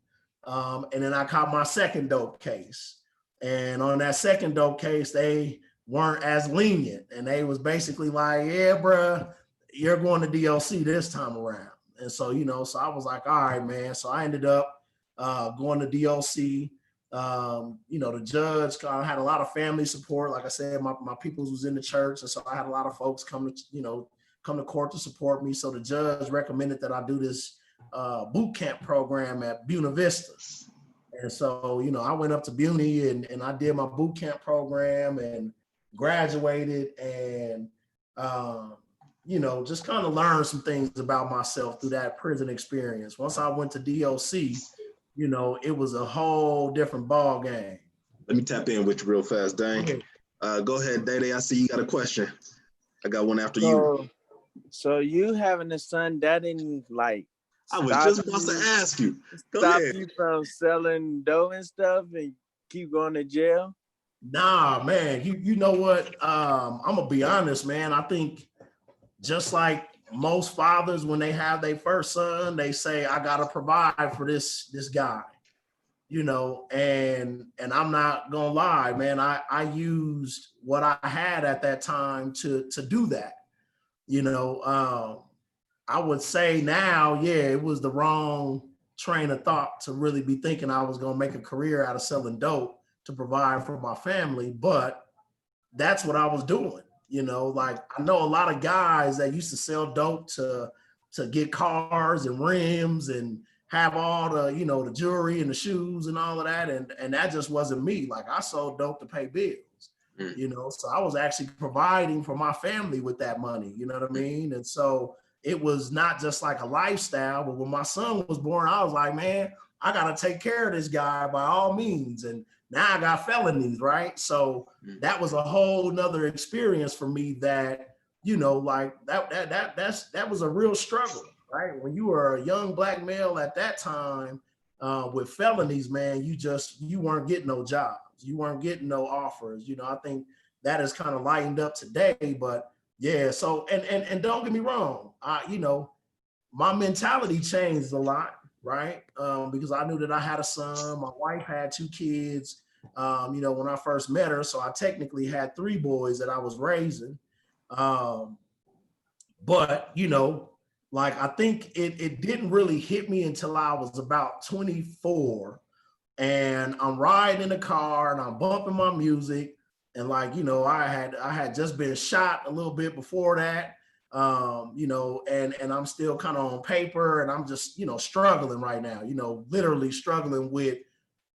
[SPEAKER 3] And then I caught my second dope case. And on that second dope case, they weren't as lenient. And they was basically like, yeah, bruh, you're going to DLC this time around. And so, so I was like, all right, man. So I ended up going to DLC. The judge kind of had a lot of family support. Like I said, my peoples was in the church, and so I had a lot of folks come to court to support me. So the judge recommended that I do this boot camp program at Buena Vista. And so, I went up to Buny and I did my boot camp program and graduated and, just kind of learned some things about myself through that prison experience. Once I went to DOC, it was a whole different ball game.
[SPEAKER 2] Let me tap in with you real fast, Dane. Go ahead, Dede. I see you got a question. I got one after you.
[SPEAKER 4] So you having a son, that didn't
[SPEAKER 2] I was just about to ask you.
[SPEAKER 4] Stop you from selling dough and stuff and keep going to jail?
[SPEAKER 3] Nah, man. You know what? I'm gonna be honest, man. I think just like most fathers, when they have their first son, they say, I gotta provide for this guy. And I'm not gonna lie, man. I used what I had at that time to do that. I would say now, it was the wrong train of thought to really be thinking I was going to make a career out of selling dope to provide for my family, but that's what I was doing. I know a lot of guys that used to sell dope to get cars and rims and have all the, the jewelry and the shoes and all of that. And that just wasn't me. I sold dope to pay bills, so I was actually providing for my family with that money, you know what I mean? And so it was not just like a lifestyle, but when my son was born, I was like, man, I got to take care of this guy by all means. And now I got felonies, right? So that was a whole nother experience for me that, that was a real struggle, right? When you were a young Black male at that time with felonies, man, you weren't getting no jobs. You weren't getting no offers. I think that is kind of lightened up today, but yeah, so and don't get me wrong, my mentality changed a lot, right? Because I knew that I had a son, my wife had 2 kids, when I first met her, so I technically had 3 boys that I was raising. But I think it didn't really hit me until I was about 24, and I'm riding in the car and I'm bumping my music. And I had just been shot a little bit before that, and I'm still kind of on paper and I'm just, struggling right now, literally struggling with,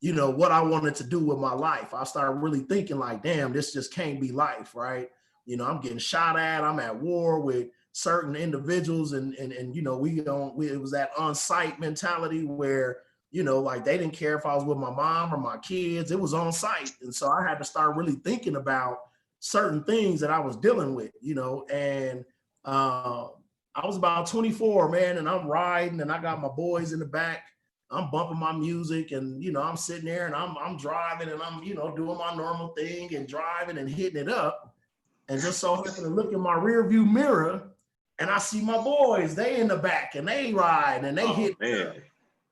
[SPEAKER 3] what I wanted to do with my life. I started really thinking damn, this just can't be life, right? I'm getting shot at, I'm at war with certain individuals and it was that on-site mentality where, they didn't care if I was with my mom or my kids. It was on site. And so I had to start really thinking about certain things that I was dealing with, and I was about 24, man, and I'm riding and I got my boys in the back. I'm bumping my music and, I'm sitting there and I'm driving and I'm, doing my normal thing and driving and hitting it up. And just so happen to look in my rear view mirror and I see my boys, they in the back and they ride and they hit. Man.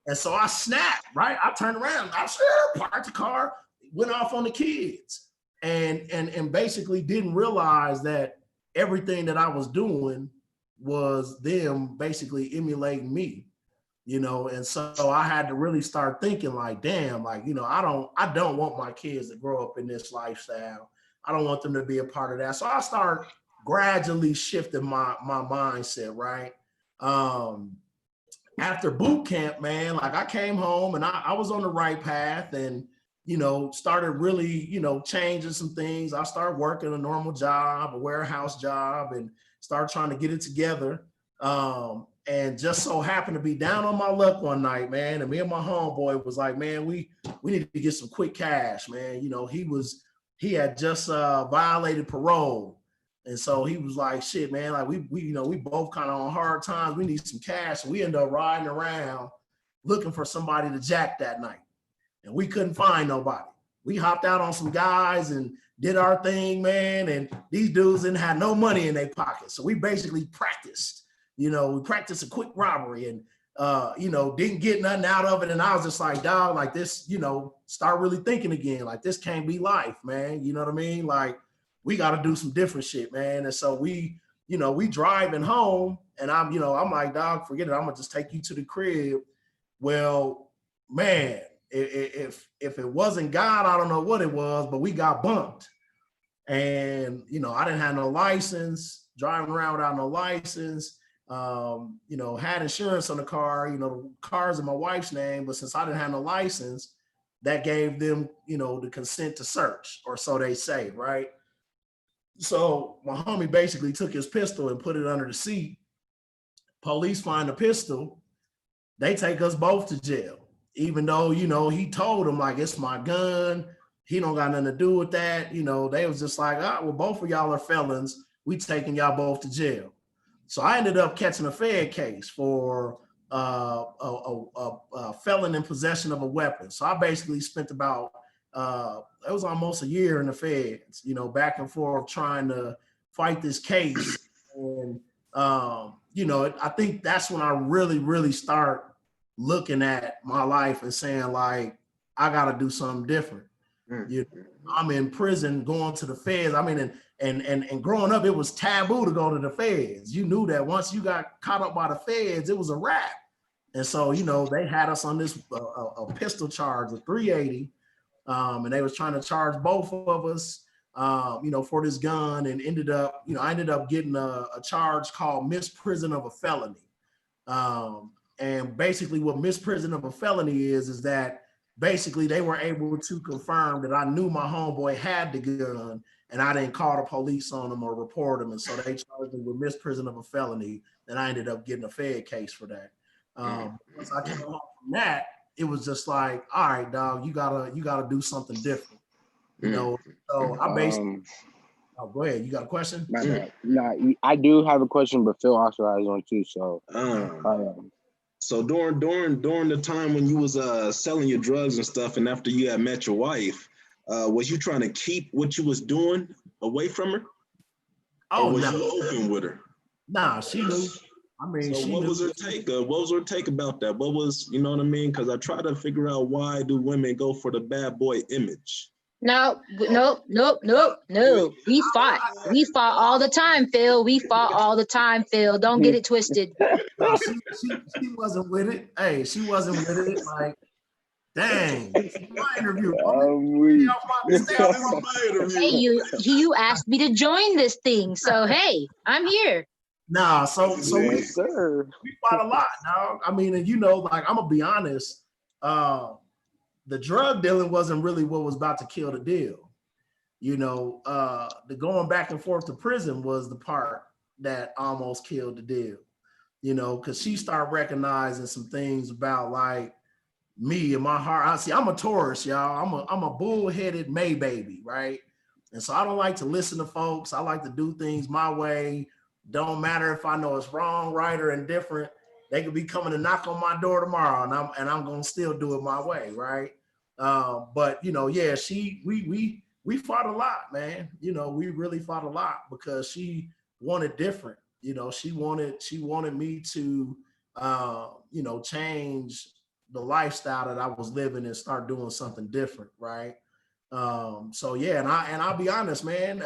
[SPEAKER 3] And so I snapped, right? I turned around, I parked the car, went off on the kids and basically didn't realize that everything that I was doing was them basically emulating me, and so I had to really start thinking damn, I don't want my kids to grow up in this lifestyle. I don't want them to be a part of that. So I start gradually shifting my mindset, right? After boot camp, man, I came home and I was on the right path and, started really, changing some things. I started working a normal job, a warehouse job, and started trying to get it together. And just so happened to be down on my luck one night, man. And me and my homeboy was like, man, we need to get some quick cash, man. He had just violated parole. And so he was like, shit, man, we both kind of on hard times. We need some cash. And we ended up riding around looking for somebody to jack that night. And we couldn't find nobody. We hopped out on some guys and did our thing, man. And these dudes didn't have no money in their pockets. So we basically practiced, we practiced a quick robbery and, didn't get nothing out of it. And I was just like, dog, this, start really thinking again. This can't be life, man. You know what I mean? We got to do some different shit, man. And so we driving home and I'm like, dog, forget it. I'm going to just take you to the crib. Well, man, if it wasn't God, I don't know what it was, but we got bumped. And, you know, I didn't have no license, driving around without no license, you know, had insurance on the car, you know, the car's in my wife's name, but since I didn't have no license, that gave them, you know, the consent to search, or so they say, right? So my homie basically took his pistol and put it under the seat. Police find the pistol. They take us both to jail, even though, you know, he told them, like, it's my gun. He don't got nothing to do with that. You know, they was just like, well, both of y'all are felons. We taking y'all both to jail. So I ended up catching a Fed case for a felon in possession of a weapon. So I basically spent about, it was almost a year in the Feds, you know, back and forth trying to fight this case. And, you know, I think that's when I really start looking at my life and saying, like, I got to do something different. You know, I'm in prison going to the feds. I mean, and growing up, it was taboo to go to the feds. You knew that once you got caught up by the feds, it was a wrap. And so, you know, they had us on this a pistol charge of 380, and they was trying to charge both of us, you know, for this gun, and ended up, you know, I ended up getting a charge called misprison of a felony. And basically, what misprison of a felony is that basically they were able to confirm that I knew my homeboy had the gun and I didn't call the police on him or report him. And so they charged him with misprison of a felony. And I ended up getting a Fed case for that. Once I came home from that, it was just like, all right, dog, you gotta do something different. You know, so I basically, oh, go ahead. You got a question?
[SPEAKER 1] Nah, I do have a question, but Phil also has one too. So
[SPEAKER 2] So during the time when you was selling your drugs and stuff, and after you had met your wife, was you trying to keep what you was doing away from her?
[SPEAKER 3] Oh,
[SPEAKER 2] or was
[SPEAKER 3] no.
[SPEAKER 2] you open with her?
[SPEAKER 3] Nah, she knew. I mean,
[SPEAKER 2] so what was her take? What was her take about that? What was, you know what I mean? Because I try to figure out, why do women go for the bad boy image?
[SPEAKER 5] No. We fought all the time, Phil. We fought all the time, Phil. Don't get it twisted.
[SPEAKER 3] No, she wasn't with it. Hey, she wasn't with it. Like, dang, my interview.
[SPEAKER 5] Hey, you asked me to join this thing, so hey, I'm here.
[SPEAKER 3] Nah, so we fought a lot, dog. I mean, and you know, like, I'm gonna be honest, the drug dealing wasn't really what was about to kill the deal. You know, the going back and forth to prison was the part that almost killed the deal. You know, because she started recognizing some things about, like, me and my heart. I'm a Taurus, y'all. I'm a bullheaded May baby, right? And so I don't like to listen to folks. I like to do things my way. Don't matter if I know it's wrong, right, or indifferent. They could be coming to knock on my door tomorrow, and I'm gonna still do it my way, right? But you know, yeah, we fought a lot, man. You know, we really fought a lot because she wanted different. You know, she wanted me to, you know, change the lifestyle that I was living and start doing something different, right? So yeah, and I'll be honest, man.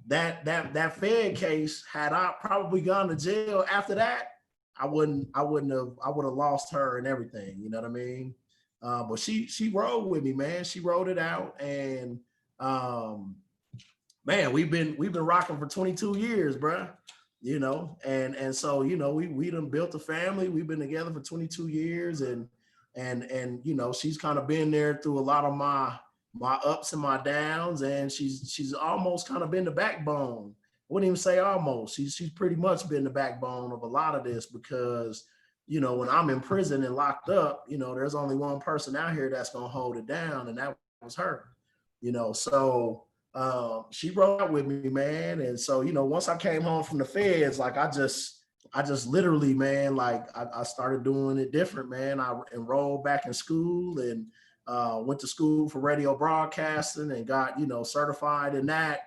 [SPEAKER 3] That Fed case, had I probably gone to jail after that, I would have lost her and everything. You know what I mean? But she rode with me, man. She rode it out, and man, we've been rocking for 22 years, bro. You know, and so, you know, we done built a family. We've been together for 22 years, and you know, she's kind of been there through a lot of my ups and my downs, and she's almost kind of been the backbone. I wouldn't even say almost. She's pretty much been the backbone of a lot of this, because, you know, when I'm in prison and locked up, you know, there's only one person out here that's gonna hold it down, and that was her. You know, so she rode out with me, man. And so, you know, once I came home from the feds, like, I just literally, man, like, I started doing it different, man. I enrolled back in school and went to school for radio broadcasting and got, you know, certified in that.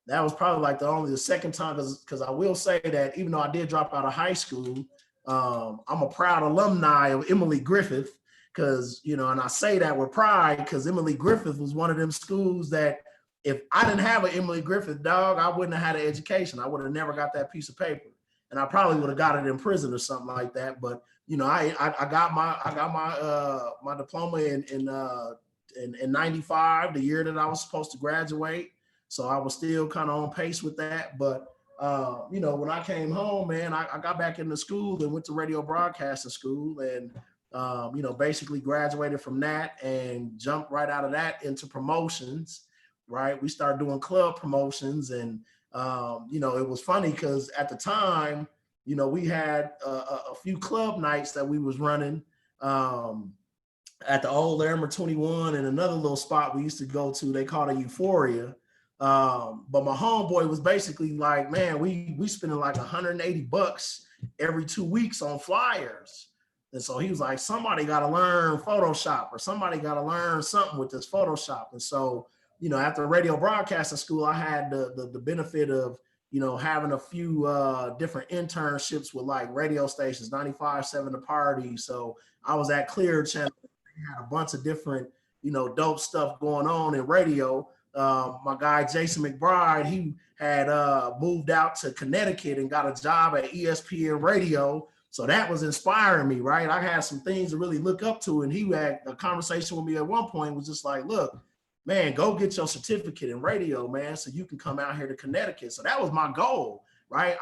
[SPEAKER 3] That was probably like the second time, because I will say that even though I did drop out of high school, I'm a proud alumni of Emily Griffith, because, you know, and I say that with pride because Emily Griffith was one of them schools that, if I didn't have an Emily Griffith, dog, I wouldn't have had an education. I would have never got that piece of paper. And I probably would have got it in prison or something like that. But you know, I got my diploma in 95, the year that I was supposed to graduate. So I was still kind of on pace with that. But you know, when I came home, man, I got back into school and went to radio broadcasting school, and you know, basically graduated from that and jumped right out of that into promotions. Right, we started doing club promotions, and you know, it was funny because at the time, you know, we had a few club nights that we was running at the old Airmer 21 and another little spot we used to go to. They called it Euphoria. But my homeboy was basically like, man, we spending like $180 every 2 weeks on flyers. And so he was like, somebody got to learn Photoshop, or somebody got to learn something with this Photoshop. And so, you know, after radio broadcasting school, I had the benefit of, you know, having a few different internships with like radio stations, 95.7 The Party. So I was at Clear Channel. They had a bunch of different, you know, dope stuff going on in radio. My guy, Jason McBride, he had moved out to Connecticut and got a job at ESPN Radio. So that was inspiring me, right? I had some things to really look up to. And he had a conversation with me at one point, was just like, look, man, go get your certificate in radio, man, so you can come out here to Connecticut. So that was my goal, right?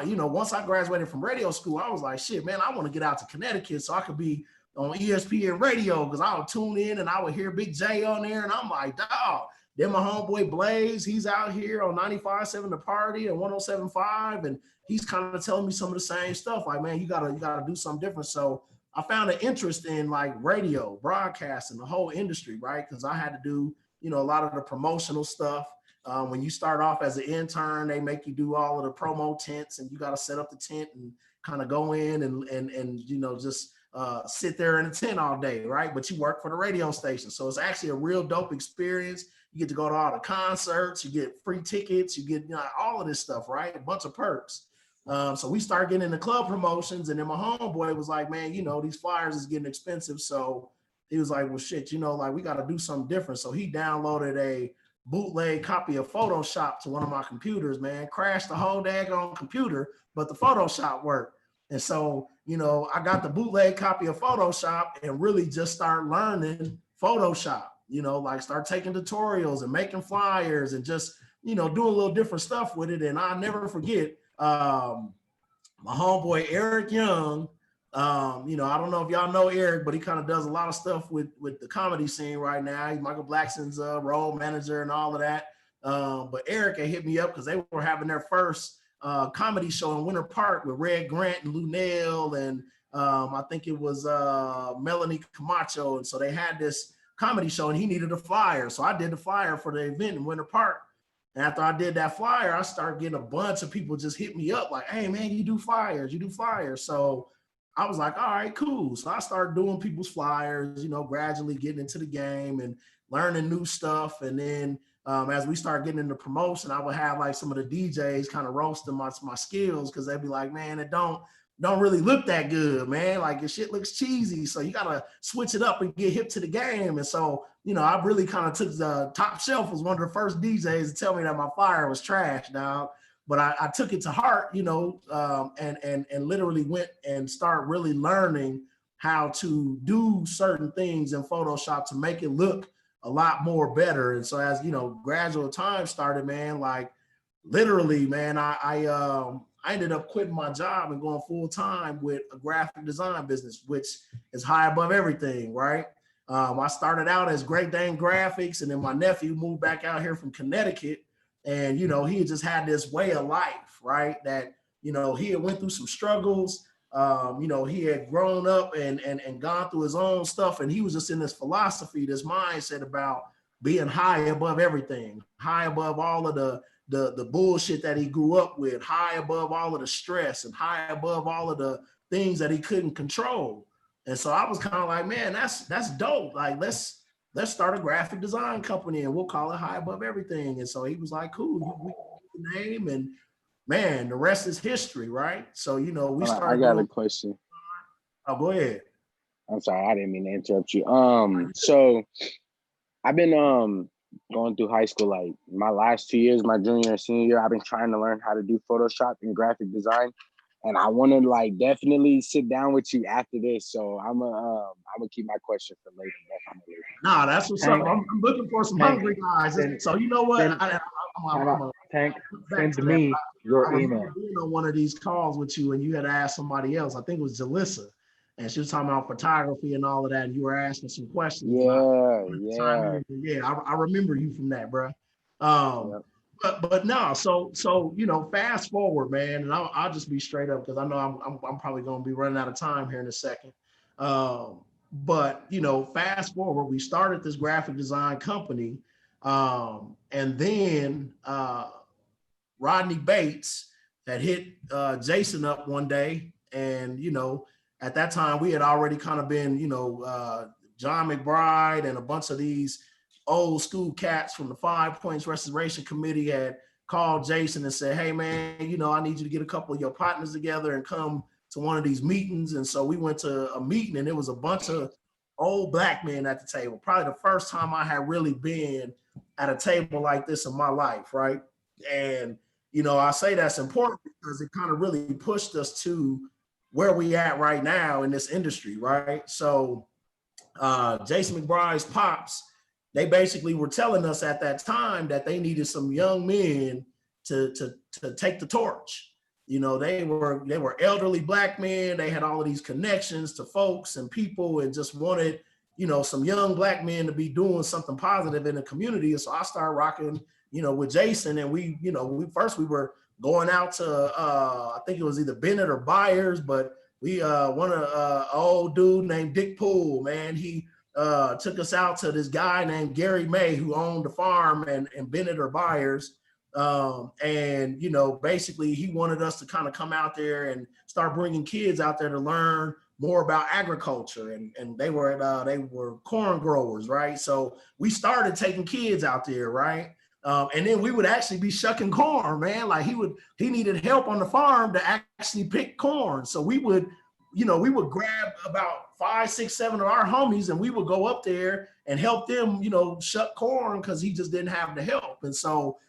[SPEAKER 3] You know, once I graduated from radio school, I was like, shit, man, I want to get out to Connecticut so I could be on ESPN Radio, because I would tune in and I would hear Big J on there. And I'm like, dog. Then my homeboy Blaze, he's out here on 95.7 The Party and 107.5. And he's kind of telling me some of the same stuff. Like, man, you gotta do something different. So I found an interest in like radio, broadcasting, the whole industry, right? Because I had to do, you know, a lot of the promotional stuff. When you start off as an intern, they make you do all of the promo tents, and you got to set up the tent and kind of go in and you know, just sit there in a tent all day, right? But you work for the radio station. So it's actually a real dope experience. You get to go to all the concerts, you get free tickets, you get, you know, all of this stuff, right? A bunch of perks. So we started getting into club promotions, and then my homeboy was like, man, you know, these flyers is getting expensive. So he was like, well, shit, you know, like we got to do something different. So he downloaded a bootleg copy of Photoshop to one of my computers, man, crashed the whole daggone computer, but the Photoshop worked. And so, you know, I got the bootleg copy of Photoshop and really just started learning Photoshop, you know, like start taking tutorials and making flyers and just, you know, doing a little different stuff with it. And I'll never forget, my homeboy Eric Young, you know, I don't know if y'all know Eric, but he kind of does a lot of stuff with the comedy scene right now. He's Michael Blackson's role manager and all of that. But Eric had hit me up because they were having their first comedy show in Winter Park with Red Grant and Lunell, and I think it was Melanie Camacho. And so they had this comedy show and he needed a flyer. So I did the flyer for the event in Winter Park. And after I did that flyer, I started getting a bunch of people just hit me up like, hey, man, you do flyers. So I was like, all right, cool. So I started doing people's flyers, you know, gradually getting into the game and learning new stuff. And then as we started getting into promotion, I would have like some of the DJs kind of roasting my skills, because they'd be like, man, it don't really look that good, man. Like your shit looks cheesy. So you got to switch it up and get hip to the game. And so, you know, I really kind of took the Top Shelf was one of the first DJs to tell me that my flyer was trash, dog. But I took it to heart, you know, and literally went and started really learning how to do certain things in Photoshop to make it look a lot more better. And so as, you know, gradual time started, man, like literally, man, I ended up quitting my job and going full time with a graphic design business, which is high above everything, right? I started out as Great Dane Graphics, and then my nephew moved back out here from Connecticut. And, you know, he just had this way of life, right? That, you know, he had went through some struggles. You know, he had grown up and gone through his own stuff. And he was just in this philosophy, this mindset about being high above everything, high above all of the bullshit that he grew up with, high above all of the stress, and high above all of the things that he couldn't control. And so I was kind of like, man, that's dope. Like, let's start a graphic design company and we'll call it High Above Everything. And so he was like, cool, we the name, and man, the rest is history, right? So, you know, we started.
[SPEAKER 1] I got a question.
[SPEAKER 3] Oh, go ahead.
[SPEAKER 1] I'm sorry, I didn't mean to interrupt you. So I've been going through high school, like my last 2 years, my junior and senior year, I've been trying to learn how to do Photoshop and graphic design. and I want to like definitely sit down with you after this. So I'm gonna keep my question for later. Definitely.
[SPEAKER 3] Nah, that's what's up. I'm looking for some hungry guys. So you know what?
[SPEAKER 6] Tank,
[SPEAKER 3] Back
[SPEAKER 6] send
[SPEAKER 3] to that.
[SPEAKER 6] me your
[SPEAKER 3] I
[SPEAKER 6] email.
[SPEAKER 3] remember being on one of these calls with you, and you had asked somebody else. I think it was Jalissa, and she was talking about photography and all of that. And you were asking some questions.
[SPEAKER 1] Yeah.
[SPEAKER 3] I remember you from that, bro. But no. So you know, fast forward, man, and I'll just be straight up because I know I'm probably going to be running out of time here in a second. But you know, fast forward, we started this graphic design company, and then Rodney Bates had hit Jason up one day, and you know, at that time we had already kind of been, you know, John McBride and a bunch of these old school cats from the 5 Points Restoration Committee had called Jason and said, "Hey man, you know, I need you to get a couple of your partners together and come to one of these meetings." And so we went to a meeting, and it was a bunch of old black men at the table. Probably the first time I had really been at a table like this in my life, right? And you know, I say that's important because it kind of really pushed us to where we at right now in this industry, right? So Jason McBride's pops, they basically were telling us at that time that they needed some young men to take the torch. You know, they were elderly black men. They had all of these connections to folks and people, and just wanted, you know, some young black men to be doing something positive in the community. And so I started rocking, you know, with Jason, and we were going out to I think it was either Bennett or Byers, but we one of old dude named Dick Poole, man, he took us out to this guy named Gary May who owned the farm in Bennett or Byers. And you know, basically he wanted us to kind of come out there and start bringing kids out there to learn more about agriculture, and they were corn growers, right? So we started taking kids out there, right? And then we would actually be shucking corn, man. Like he needed help on the farm to actually pick corn. So we would grab about 5, 6, 7 of our homies, and we would go up there and help them, you know, shuck corn because he just didn't have the help. And so,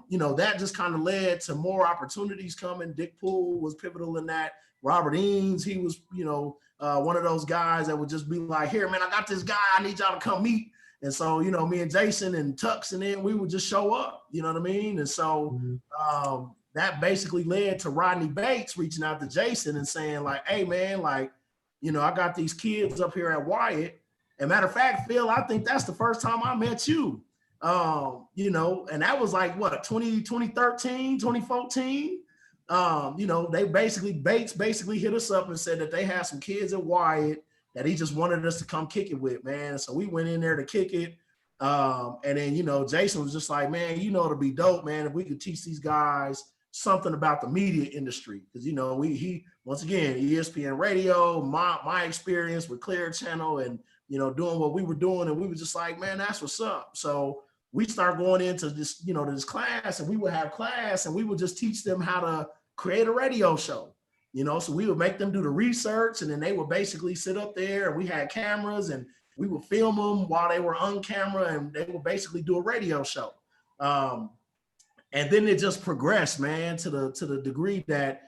[SPEAKER 3] you know, that just kind of led to more opportunities coming. Dick Poole was pivotal in that. Robert Eames, he was, you know, one of those guys that would just be like, "Here, man, I got this guy. I need y'all to come meet." And so, you know, me and Jason and Tux and then we would just show up, you know what I mean? And so that basically led to Rodney Bates reaching out to Jason and saying like, "Hey man, like, you know, I got these kids up here at Wyatt. And matter of fact, Phil, I think that's the first time I met you." You know, and that was like what, 2013, 2014. You know, Bates basically hit us up and said that they had some kids at Wyatt that he just wanted us to come kick it with, man. So we went in there to kick it. And then, you know, Jason was just like, "Man, you know, it'll be dope, man, if we could teach these guys something about the media industry." Because, you know, he once again, ESPN radio, my experience with Clear Channel and, you know, doing what we were doing. And we were just like, "Man, that's what's up." So we started going into this, you know, this class, and we would have class and we would just teach them how to create a radio show. You know, so we would make them do the research, and then they would basically sit up there, and we had cameras, and we would film them while they were on camera, and they would basically do a radio show. And then it just progressed, man, to the degree that,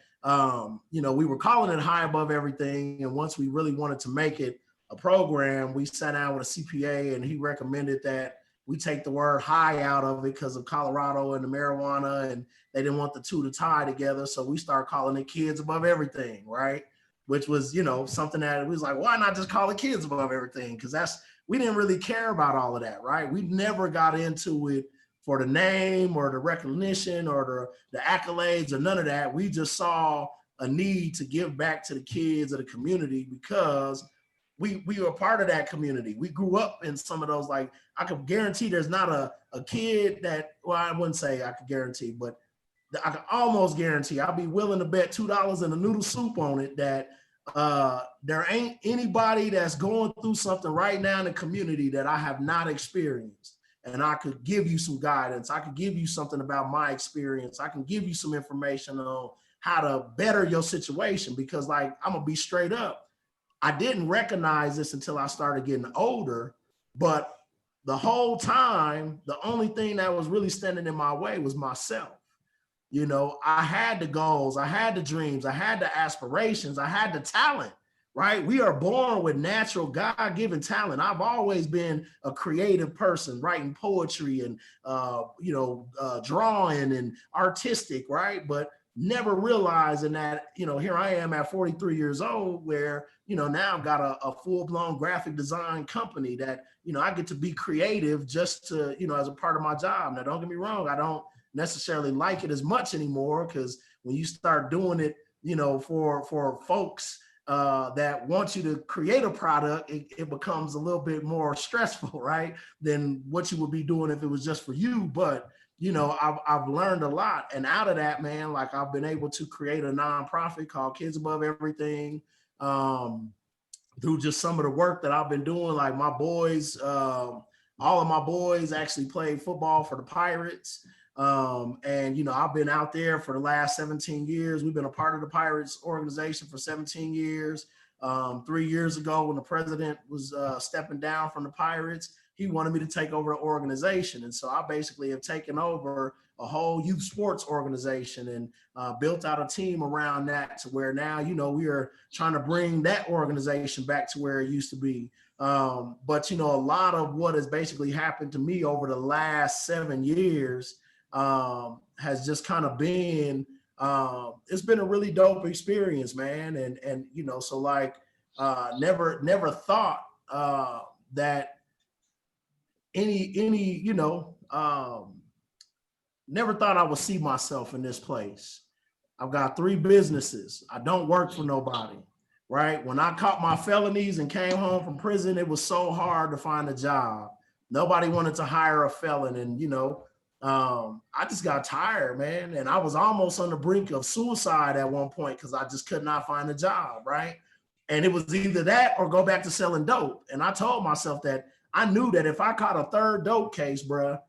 [SPEAKER 3] you know, we were calling it High Above Everything. And once we really wanted to make it a program, we sat down with a CPA, and he recommended that we take the word high out of it because of Colorado and the marijuana, and they didn't want the two to tie together. So we started calling it Kids Above Everything, right? Which was, you know, something that was like, why not just call it Kids Above Everything? Because we didn't really care about all of that, right? We never got into it for the name or the recognition or the accolades or none of that. We just saw a need to give back to the kids of the community because we were part of that community. We grew up in some of those, like, I could guarantee there's not a kid that, well, I wouldn't say I could guarantee, but I can almost guarantee, I'll be willing to bet $2 and a noodle soup on it that there ain't anybody that's going through something right now in the community that I have not experienced. And I could give you some guidance. I could give you something about my experience. I can give you some information on how to better your situation, because, like, I'm gonna be straight up. I didn't recognize this until I started getting older, but the whole time, the only thing that was really standing in my way was myself. You know, I had the goals, I had the dreams, I had the aspirations, I had the talent, right? We are born with natural God-given talent. I've always been a creative person, writing poetry and, drawing and artistic, right? But never realizing that, here I am at 43 years old where, now I've got a full-blown graphic design company that, I get to be creative just to, as a part of my job. Now, don't get me wrong, I don't necessarily like it as much anymore, because when you start doing it, for folks that want you to create a product, it becomes a little bit more stressful, right, than what you would be doing if it was just for you. But I've learned a lot, and out of that, man, like I've been able to create a nonprofit called Kids Above Everything, through just some of the work that I've been doing. Like my boys, all of my boys actually played football for the Pirates. And I've been out there for the last 17 years. We've been a part of the Pirates organization for 17 years. 3 years ago, when the president was stepping down from the Pirates, he wanted me to take over the organization. And so I basically have taken over a whole youth sports organization and built out a team around that, to where now, we are trying to bring that organization back to where it used to be. But a lot of what has basically happened to me over the last 7 years has just kind of been, it's been a really dope experience, man. And so like, never thought that never thought I would see myself in this place. I've got 3 businesses. I don't work for nobody, right? When I caught my felonies and came home from prison, it was so hard to find a job. Nobody wanted to hire a felon. And, I just got tired, man. And I was almost on the brink of suicide at one point because I just could not find a job, right? And it was either that or go back to selling dope. And I told myself that I knew that if I caught a 3rd dope case, bruh,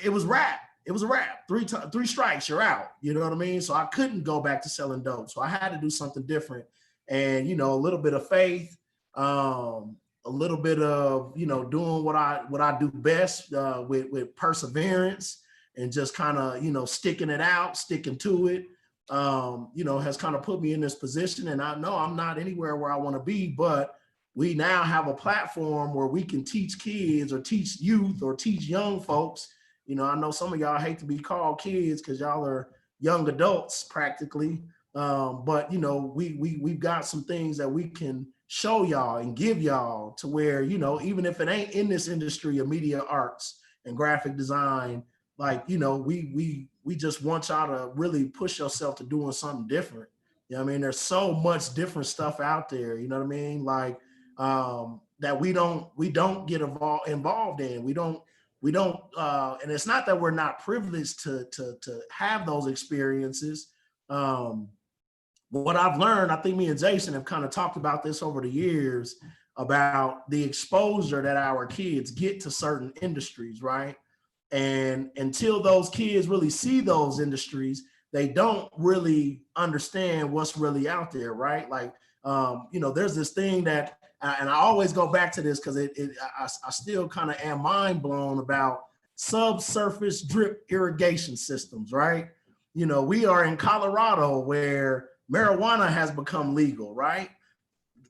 [SPEAKER 3] it was wrap. It was a wrap. 3 strikes, you're out. You know what I mean? So I couldn't go back to selling dope. So I had to do something different. And, a little bit of faith, a little bit of, doing what I do best, with perseverance, and just kind of, sticking it out, sticking to it, has kind of put me in this position. And I know I'm not anywhere where I want to be, but we now have a platform where we can teach kids or teach youth or teach young folks. I know some of y'all hate to be called kids because y'all are young adults practically. But we've got some things that we can show y'all and give y'all, to where, even if it ain't in this industry of media arts and graphic design, like, we just want y'all to really push yourself to doing something different. I mean, there's so much different stuff out there, you know what I mean? Like, that we don't get involved in. We don't, and it's not that we're not privileged to have those experiences. What I've learned, I think me and Jason have kind of talked about this over the years, about the exposure that our kids get to certain industries, right? And until those kids really see those industries, they don't really understand what's really out there, right? Like, there's this thing that, and I always go back to this because I still kind of am mind blown about subsurface drip irrigation systems, right? We are in Colorado where marijuana has become legal, right?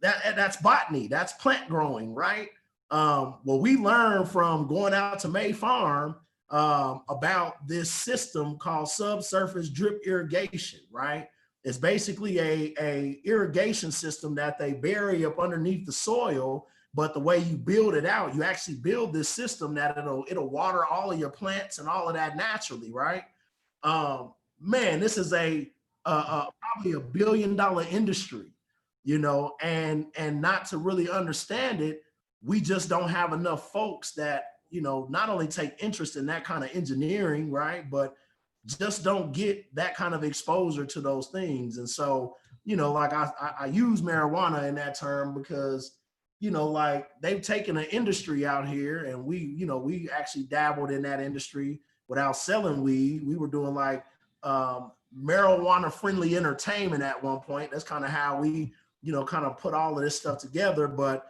[SPEAKER 3] That's botany, that's plant growing, right? Well, we learned from going out to May Farm about this system called subsurface drip irrigation, right? It's basically a irrigation system that they bury up underneath the soil, but the way you build it out, you actually build this system that it'll water all of your plants and all of that naturally, right? Man, this is probably $1 billion industry, and not to really understand it, we just don't have enough folks that, not only take interest in that kind of engineering, right, but just don't get that kind of exposure to those things. And so, like I use marijuana in that term because, like they've taken an industry out here, and we actually dabbled in that industry without selling weed. We were doing like marijuana friendly entertainment at one point. That's kind of how we, kind of put all of this stuff together. But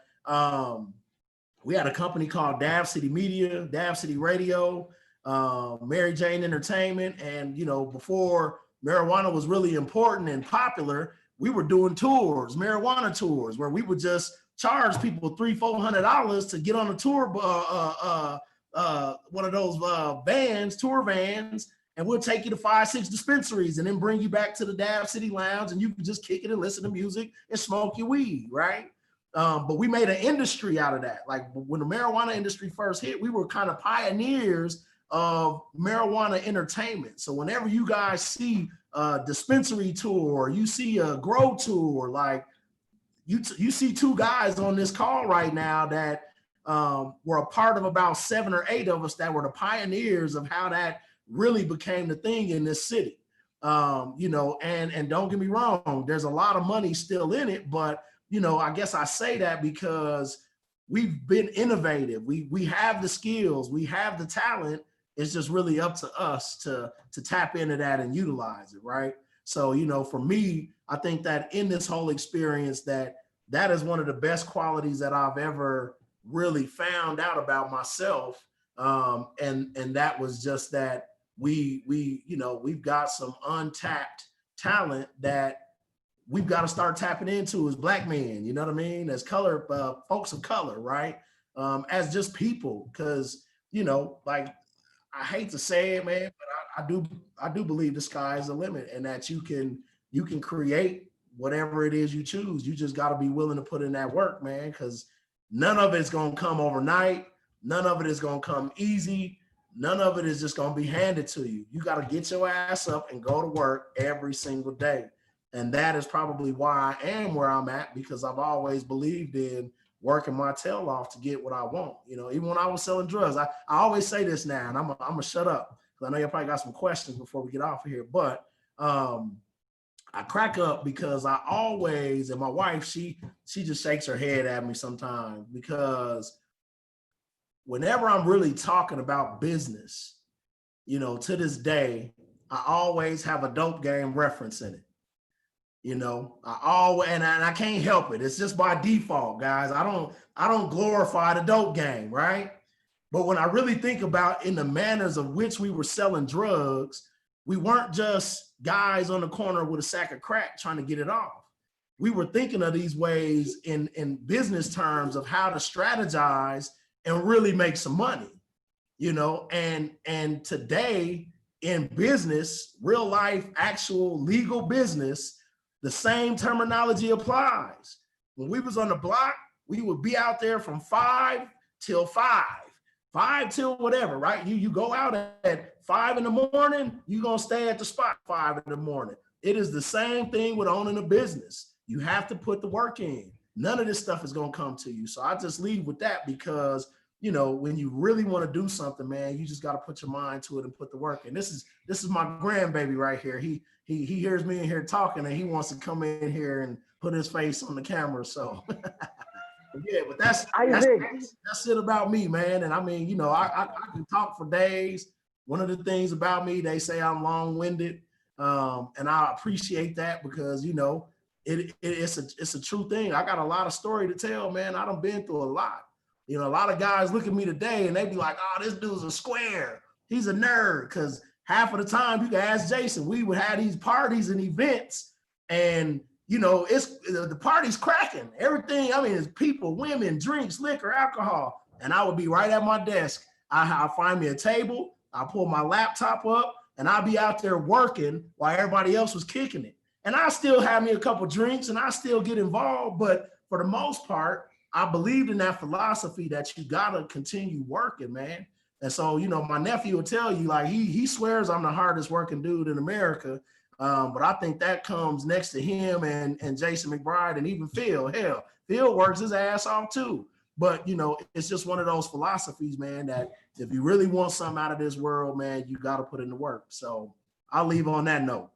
[SPEAKER 3] we had a company called Dav City Media, Dav City Radio. Mary Jane Entertainment. And, you know, before marijuana was really important and popular, we were doing tours, marijuana tours, where we would just charge people $300-400 to get on a tour, one of those vans, tour vans, and we'll take you to 5-6 dispensaries and then bring you back to the Dab City Lounge, and you can just kick it and listen to music and smoke your weed, right? But we made an industry out of that. Like when the marijuana industry first hit, we were kind of pioneers of marijuana entertainment. So whenever you guys see a dispensary tour, you see a grow tour, like you see two guys on this call right now that were a part of about 7 or 8 of us that were the pioneers of how that really became the thing in this city. You know, and don't get me wrong, there's a lot of money still in it, but you know, I guess I say that because we've been innovative. We have the skills, we have the talent. It's just really up to us to tap into that and utilize it, right? So, you know, for me, I think that in this whole experience, that is one of the best qualities that I've ever really found out about myself. And that was just that we you know, we've got some untapped talent that we've got to start tapping into as Black men, you know what I mean? As color, folks of color, right? As just people, because, you know, like, I hate to say it, man, but I do believe the sky is the limit, and that you can create whatever it is you choose. You just got to be willing to put in that work, man, because none of it's going to come overnight. None of it is going to come easy. None of it is just going to be handed to you. You got to get your ass up and go to work every single day. And that is probably why I am where I'm at, because I've always believed in working my tail off to get what I want. You know, even when I was selling drugs, I always say this now, and I'm gonna shut up because I know you probably got some questions before we get off of here. But I crack up because I always, and my wife, she just shakes her head at me sometimes, because whenever I'm really talking about business, you know, to this day, I always have a dope game reference in it. You know, and I can't help it. It's just by default, guys. I don't glorify the dope game, right? But when I really think about in the manners of which we were selling drugs, we weren't just guys on the corner with a sack of crack trying to get it off. We were thinking of these ways in business terms of how to strategize and really make some money, you know, and today in business, real life, actual legal business, the same terminology applies. When we was on the block, we would be out there from 5 till 5 till whatever, right? You go out at 5 in the morning, you're gonna stay at the spot 5 in the morning. It is the same thing with owning a business. You have to put the work in. None of this stuff is gonna come to you. So I just leave with that, because you know, when you really want to do something, man, you just got to put your mind to it and put the work in. This is my grandbaby right here. He hears me in here talking, and he wants to come in here and put his face on the camera. So yeah, but that's it about me, man. And I mean, you know, I can talk for days. One of the things about me, they say I'm long-winded, and I appreciate that, because you know, it's a true thing. I got a lot of story to tell, man. I done been through a lot. You know, a lot of guys look at me today and they be like, oh, this dude's a square. He's a nerd. Because half of the time, you can ask Jason, we would have these parties and events, and, you know, the party's cracking. Everything, I mean, it's people, women, drinks, liquor, alcohol. And I would be right at my desk. I'll find me a table. I'll pull my laptop up, and I'll be out there working while everybody else was kicking it. And I still have me a couple drinks, and I still get involved. But for the most part, I believed in that philosophy that you gotta continue working, man. And so, you know, my nephew will tell you, like, he swears I'm the hardest working dude in America. But I think that comes next to him and Jason McBride and even Phil. Hell, Phil works his ass off too. But, you know, it's just one of those philosophies, man, that if you really want something out of this world, man, you got to put in the work. So I'll leave on that note.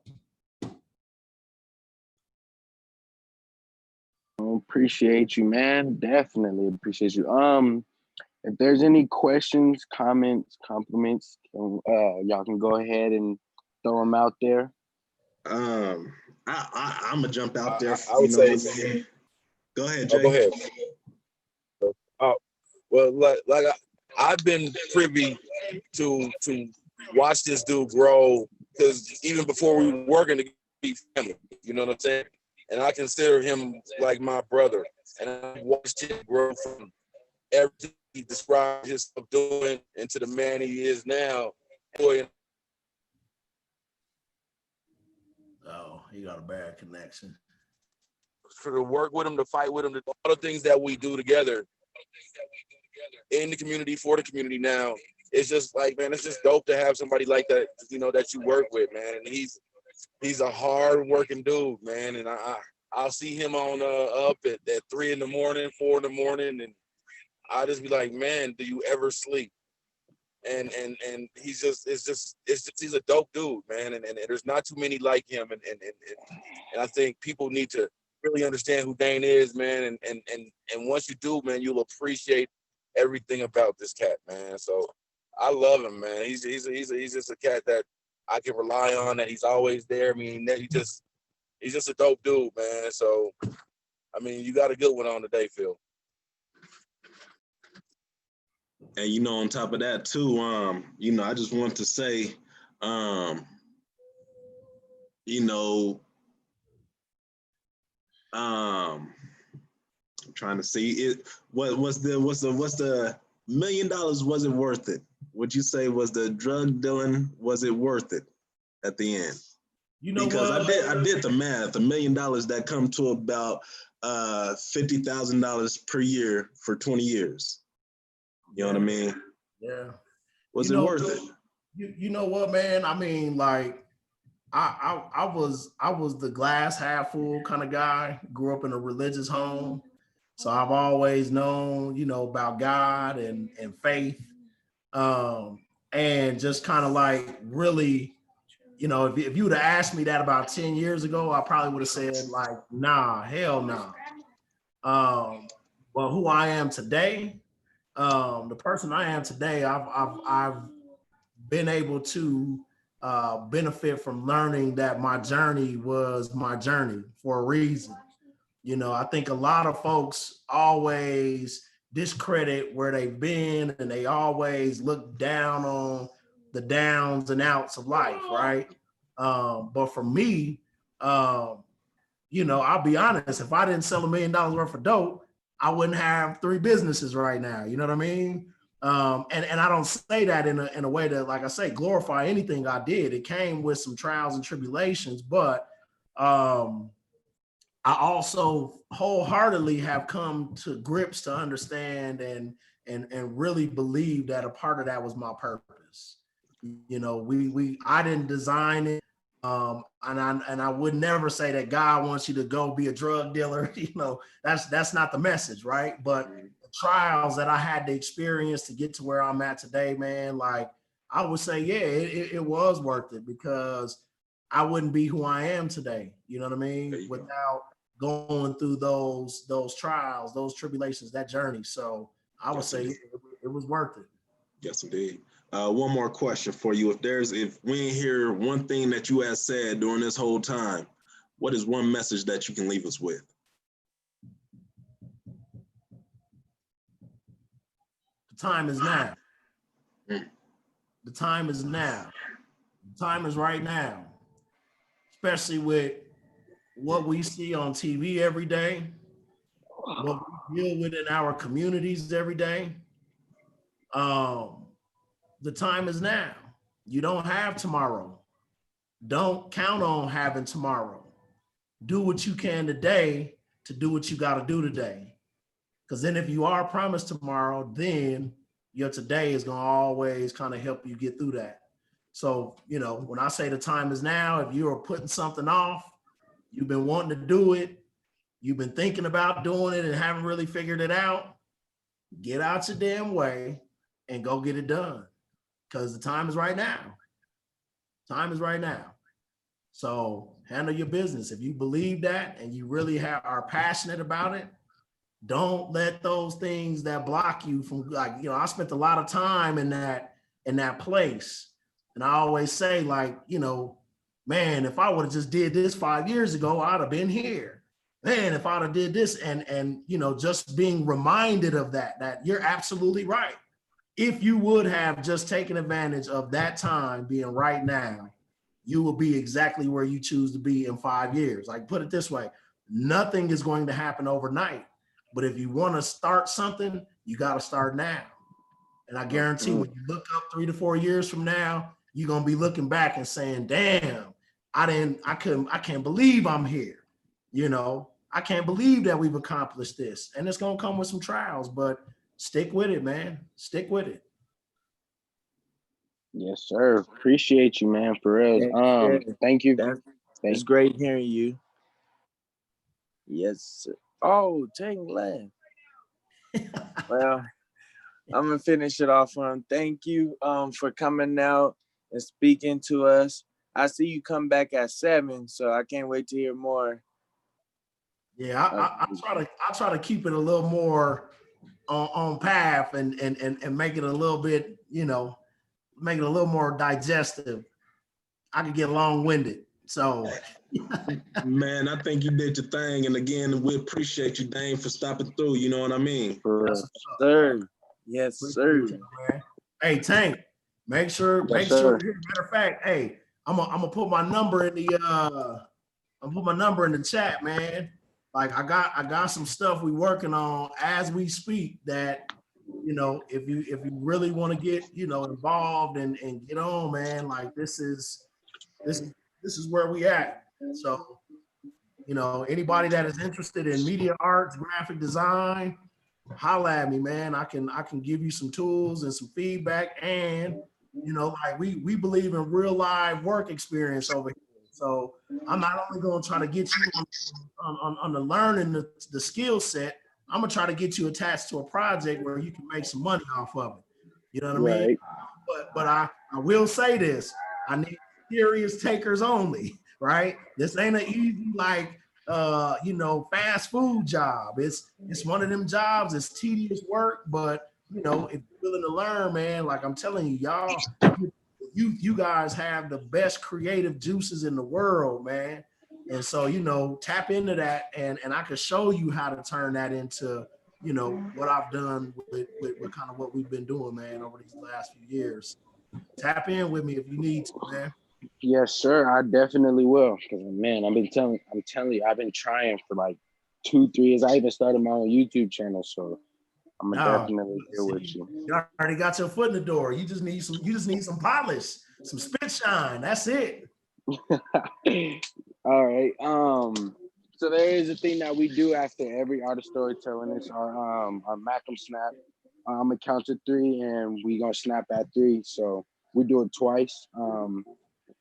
[SPEAKER 1] Appreciate you, man. Definitely appreciate you. If there's any questions, comments, compliments, y'all can go ahead and throw them out there.
[SPEAKER 2] I'm gonna jump out there.
[SPEAKER 7] I would say,
[SPEAKER 2] go ahead, Jay.
[SPEAKER 7] Go ahead. Well, like I've been privy to watch this dude grow, because even before we were working to be family, you know what I'm saying? And I consider him like my brother. And I watched him grow from everything he described himself doing into the man he is now. Boy,
[SPEAKER 3] Oh, he got a bad connection.
[SPEAKER 7] to work with him, to fight with him, all the things that we do together in the community, for the community now. It's just like, man, it's just dope to have somebody like that, you know, that you work with, man. And he's a hard working dude, man. And I'll see him on up at 3 in the morning, 4 in the morning, and I just be like, man, do you ever sleep? And he's a dope dude, man. And there's not too many like him. And I think people need to really understand who Dane is, man. And once you do, man, you'll appreciate everything about this cat, man. So I love him, man. He's just a cat that I can rely on, that he's always there. I mean, he's just a dope dude, man. So, I mean, you got a good one on today, Phil.
[SPEAKER 2] And you know, on top of that too, you know, I just want to say, you know, I'm trying to see it. What's the $1 million? Was it worth it? Would you say was the drug dealing? Was it worth it at the end?
[SPEAKER 3] You know,
[SPEAKER 2] because
[SPEAKER 3] what?
[SPEAKER 2] I did the math. $1 million that come to about $50,000 per year for 20 years. You know what I mean?
[SPEAKER 3] Yeah.
[SPEAKER 2] Was it worth it?
[SPEAKER 3] You know what, man? I mean, like, I was the glass half full kind of guy. Grew up in a religious home, so I've always known, you know, about God and faith, and just kind of like really, you know, if you would have asked me that about 10 years ago, I probably would have said like, nah, hell no. But who I am today, the person I am today, I've been able to benefit from learning that my journey was my journey for a reason. You know, I think a lot of folks always discredit where they've been, and they always look down on the downs and outs of life, right? But for me, you know, I'll be honest, if I didn't sell $1 million worth of dope, I wouldn't have 3 businesses right now. You know what I mean? And I don't say that in a way that, like I say, glorify anything I did. It came with some trials and tribulations, but I also wholeheartedly have come to grips to understand and really believe that a part of that was my purpose. You know, I didn't design it. And I would never say that God wants you to go be a drug dealer. You know, that's not the message, right? But the trials that I had to experience to get to where I'm at today, man, like I would say, yeah, it was worth it, because I wouldn't be who I am today. You know what I mean? Without going through those trials, those tribulations, that journey. So I would say it was worth it.
[SPEAKER 2] Yes, indeed. One more question for you. If we ain't hear one thing that you have said during this whole time, what is one message that you can leave us with?
[SPEAKER 3] The time is now. The time is now. The time is right now. Especially with what we see on TV every day, what we deal with in our communities every day. The time is now. You don't have tomorrow. Don't count on having tomorrow. Do what you can today to do what you got to do today. Because then if you are promised tomorrow, then your today is going to always kind of help you get through that. So, you know, when I say the time is now, if you are putting something off, you've been wanting to do it, you've been thinking about doing it and haven't really figured it out, get out your damn way and go get it done. Because the time is right now. Time is right now. So handle your business. If you believe that and you really are passionate about it, don't let those things that block you from, like, you know, I spent a lot of time in that place. And I always say, like, you know, man, if I would have just did this 5 years ago, I'd have been here. Man, if I'd have did this, and you know, just being reminded of that you're absolutely right. if you would have just taken advantage of that time being right now, you will be exactly where you choose to be in 5 years. Like, put it this way, nothing is going to happen overnight. But if you want to start something, you got to start now. And I guarantee when you look up 3 to 4 years from now, you're going to be looking back and saying, damn, I can't believe I'm here. You know, I can't believe that we've accomplished this. And it's going to come with some trials, but stick with it, man. Stick with it.
[SPEAKER 1] Yes, sir. Appreciate you, man, for real. Thank you.
[SPEAKER 4] It's great hearing you. Yes, sir. Oh, Tang left. Well, I'm gonna finish it off on thank you for coming out and speaking to us. I see you come back at 7, so I can't wait to hear more.
[SPEAKER 3] Yeah, I try to keep it a little more on path and make it a little bit, you know, make it a little more digestive. I could get long-winded. So
[SPEAKER 2] man, I think you did your thing. And again, we appreciate you, Dane, for stopping through. You know what I mean?
[SPEAKER 4] Yes, sir. Yes, sir.
[SPEAKER 3] Hey, Tank, make sure. Matter of fact, hey, I'm gonna put my number in the chat, man. Like I got some stuff we working on as we speak that, you know, if you really want to get, you know, involved and get on, man, like this is where we at. So, you know, anybody that is interested in media arts, graphic design, holla at me, man. I can give you some tools and some feedback, and you know, like we believe in real live work experience over here. So I'm not only going to try to get you on the learning the skill set, I'm gonna try to get you attached to a project where you can make some money off of it. You know what I mean? But I will say this: I need serious takers only. Right? This ain't an easy like you know, fast food job. It's one of them jobs. It's tedious work, but you know, if you're willing to learn, man, like I'm telling you, y'all, you guys have the best creative juices in the world, man. And so, you know, tap into that, and I can show you how to turn that into, you know, what I've done with kind of what we've been doing, man, over these last few years. Tap in with me if you need to, man.
[SPEAKER 1] Yes, sir. I definitely will. Because man, I'm telling you, I've been trying for like 2-3 years. I even started my own YouTube channel, so I'm gonna definitely deal with you.
[SPEAKER 3] You already got your foot in the door. You just need some polish, some spit shine. That's it.
[SPEAKER 1] All right. So there is a thing that we do after every art of storytelling. It's our MACM snap. I'm gonna count to 3, and we gonna snap at 3. So we do it twice.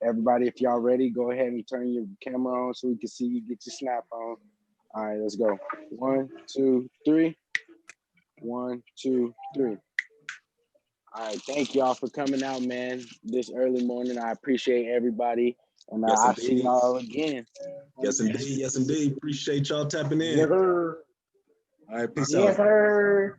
[SPEAKER 1] Everybody, if y'all ready, go ahead and turn your camera on so we can see you get your snap on. All right, let's go. 1, 2, 3. 1, 2, 3. All right, thank y'all for coming out, man, this early morning. I appreciate everybody, and I'll see y'all again.
[SPEAKER 2] Yes, indeed. Yes, indeed. Appreciate y'all tapping in.
[SPEAKER 1] Yes, sir.
[SPEAKER 2] All right, peace
[SPEAKER 1] out. Yes, sir.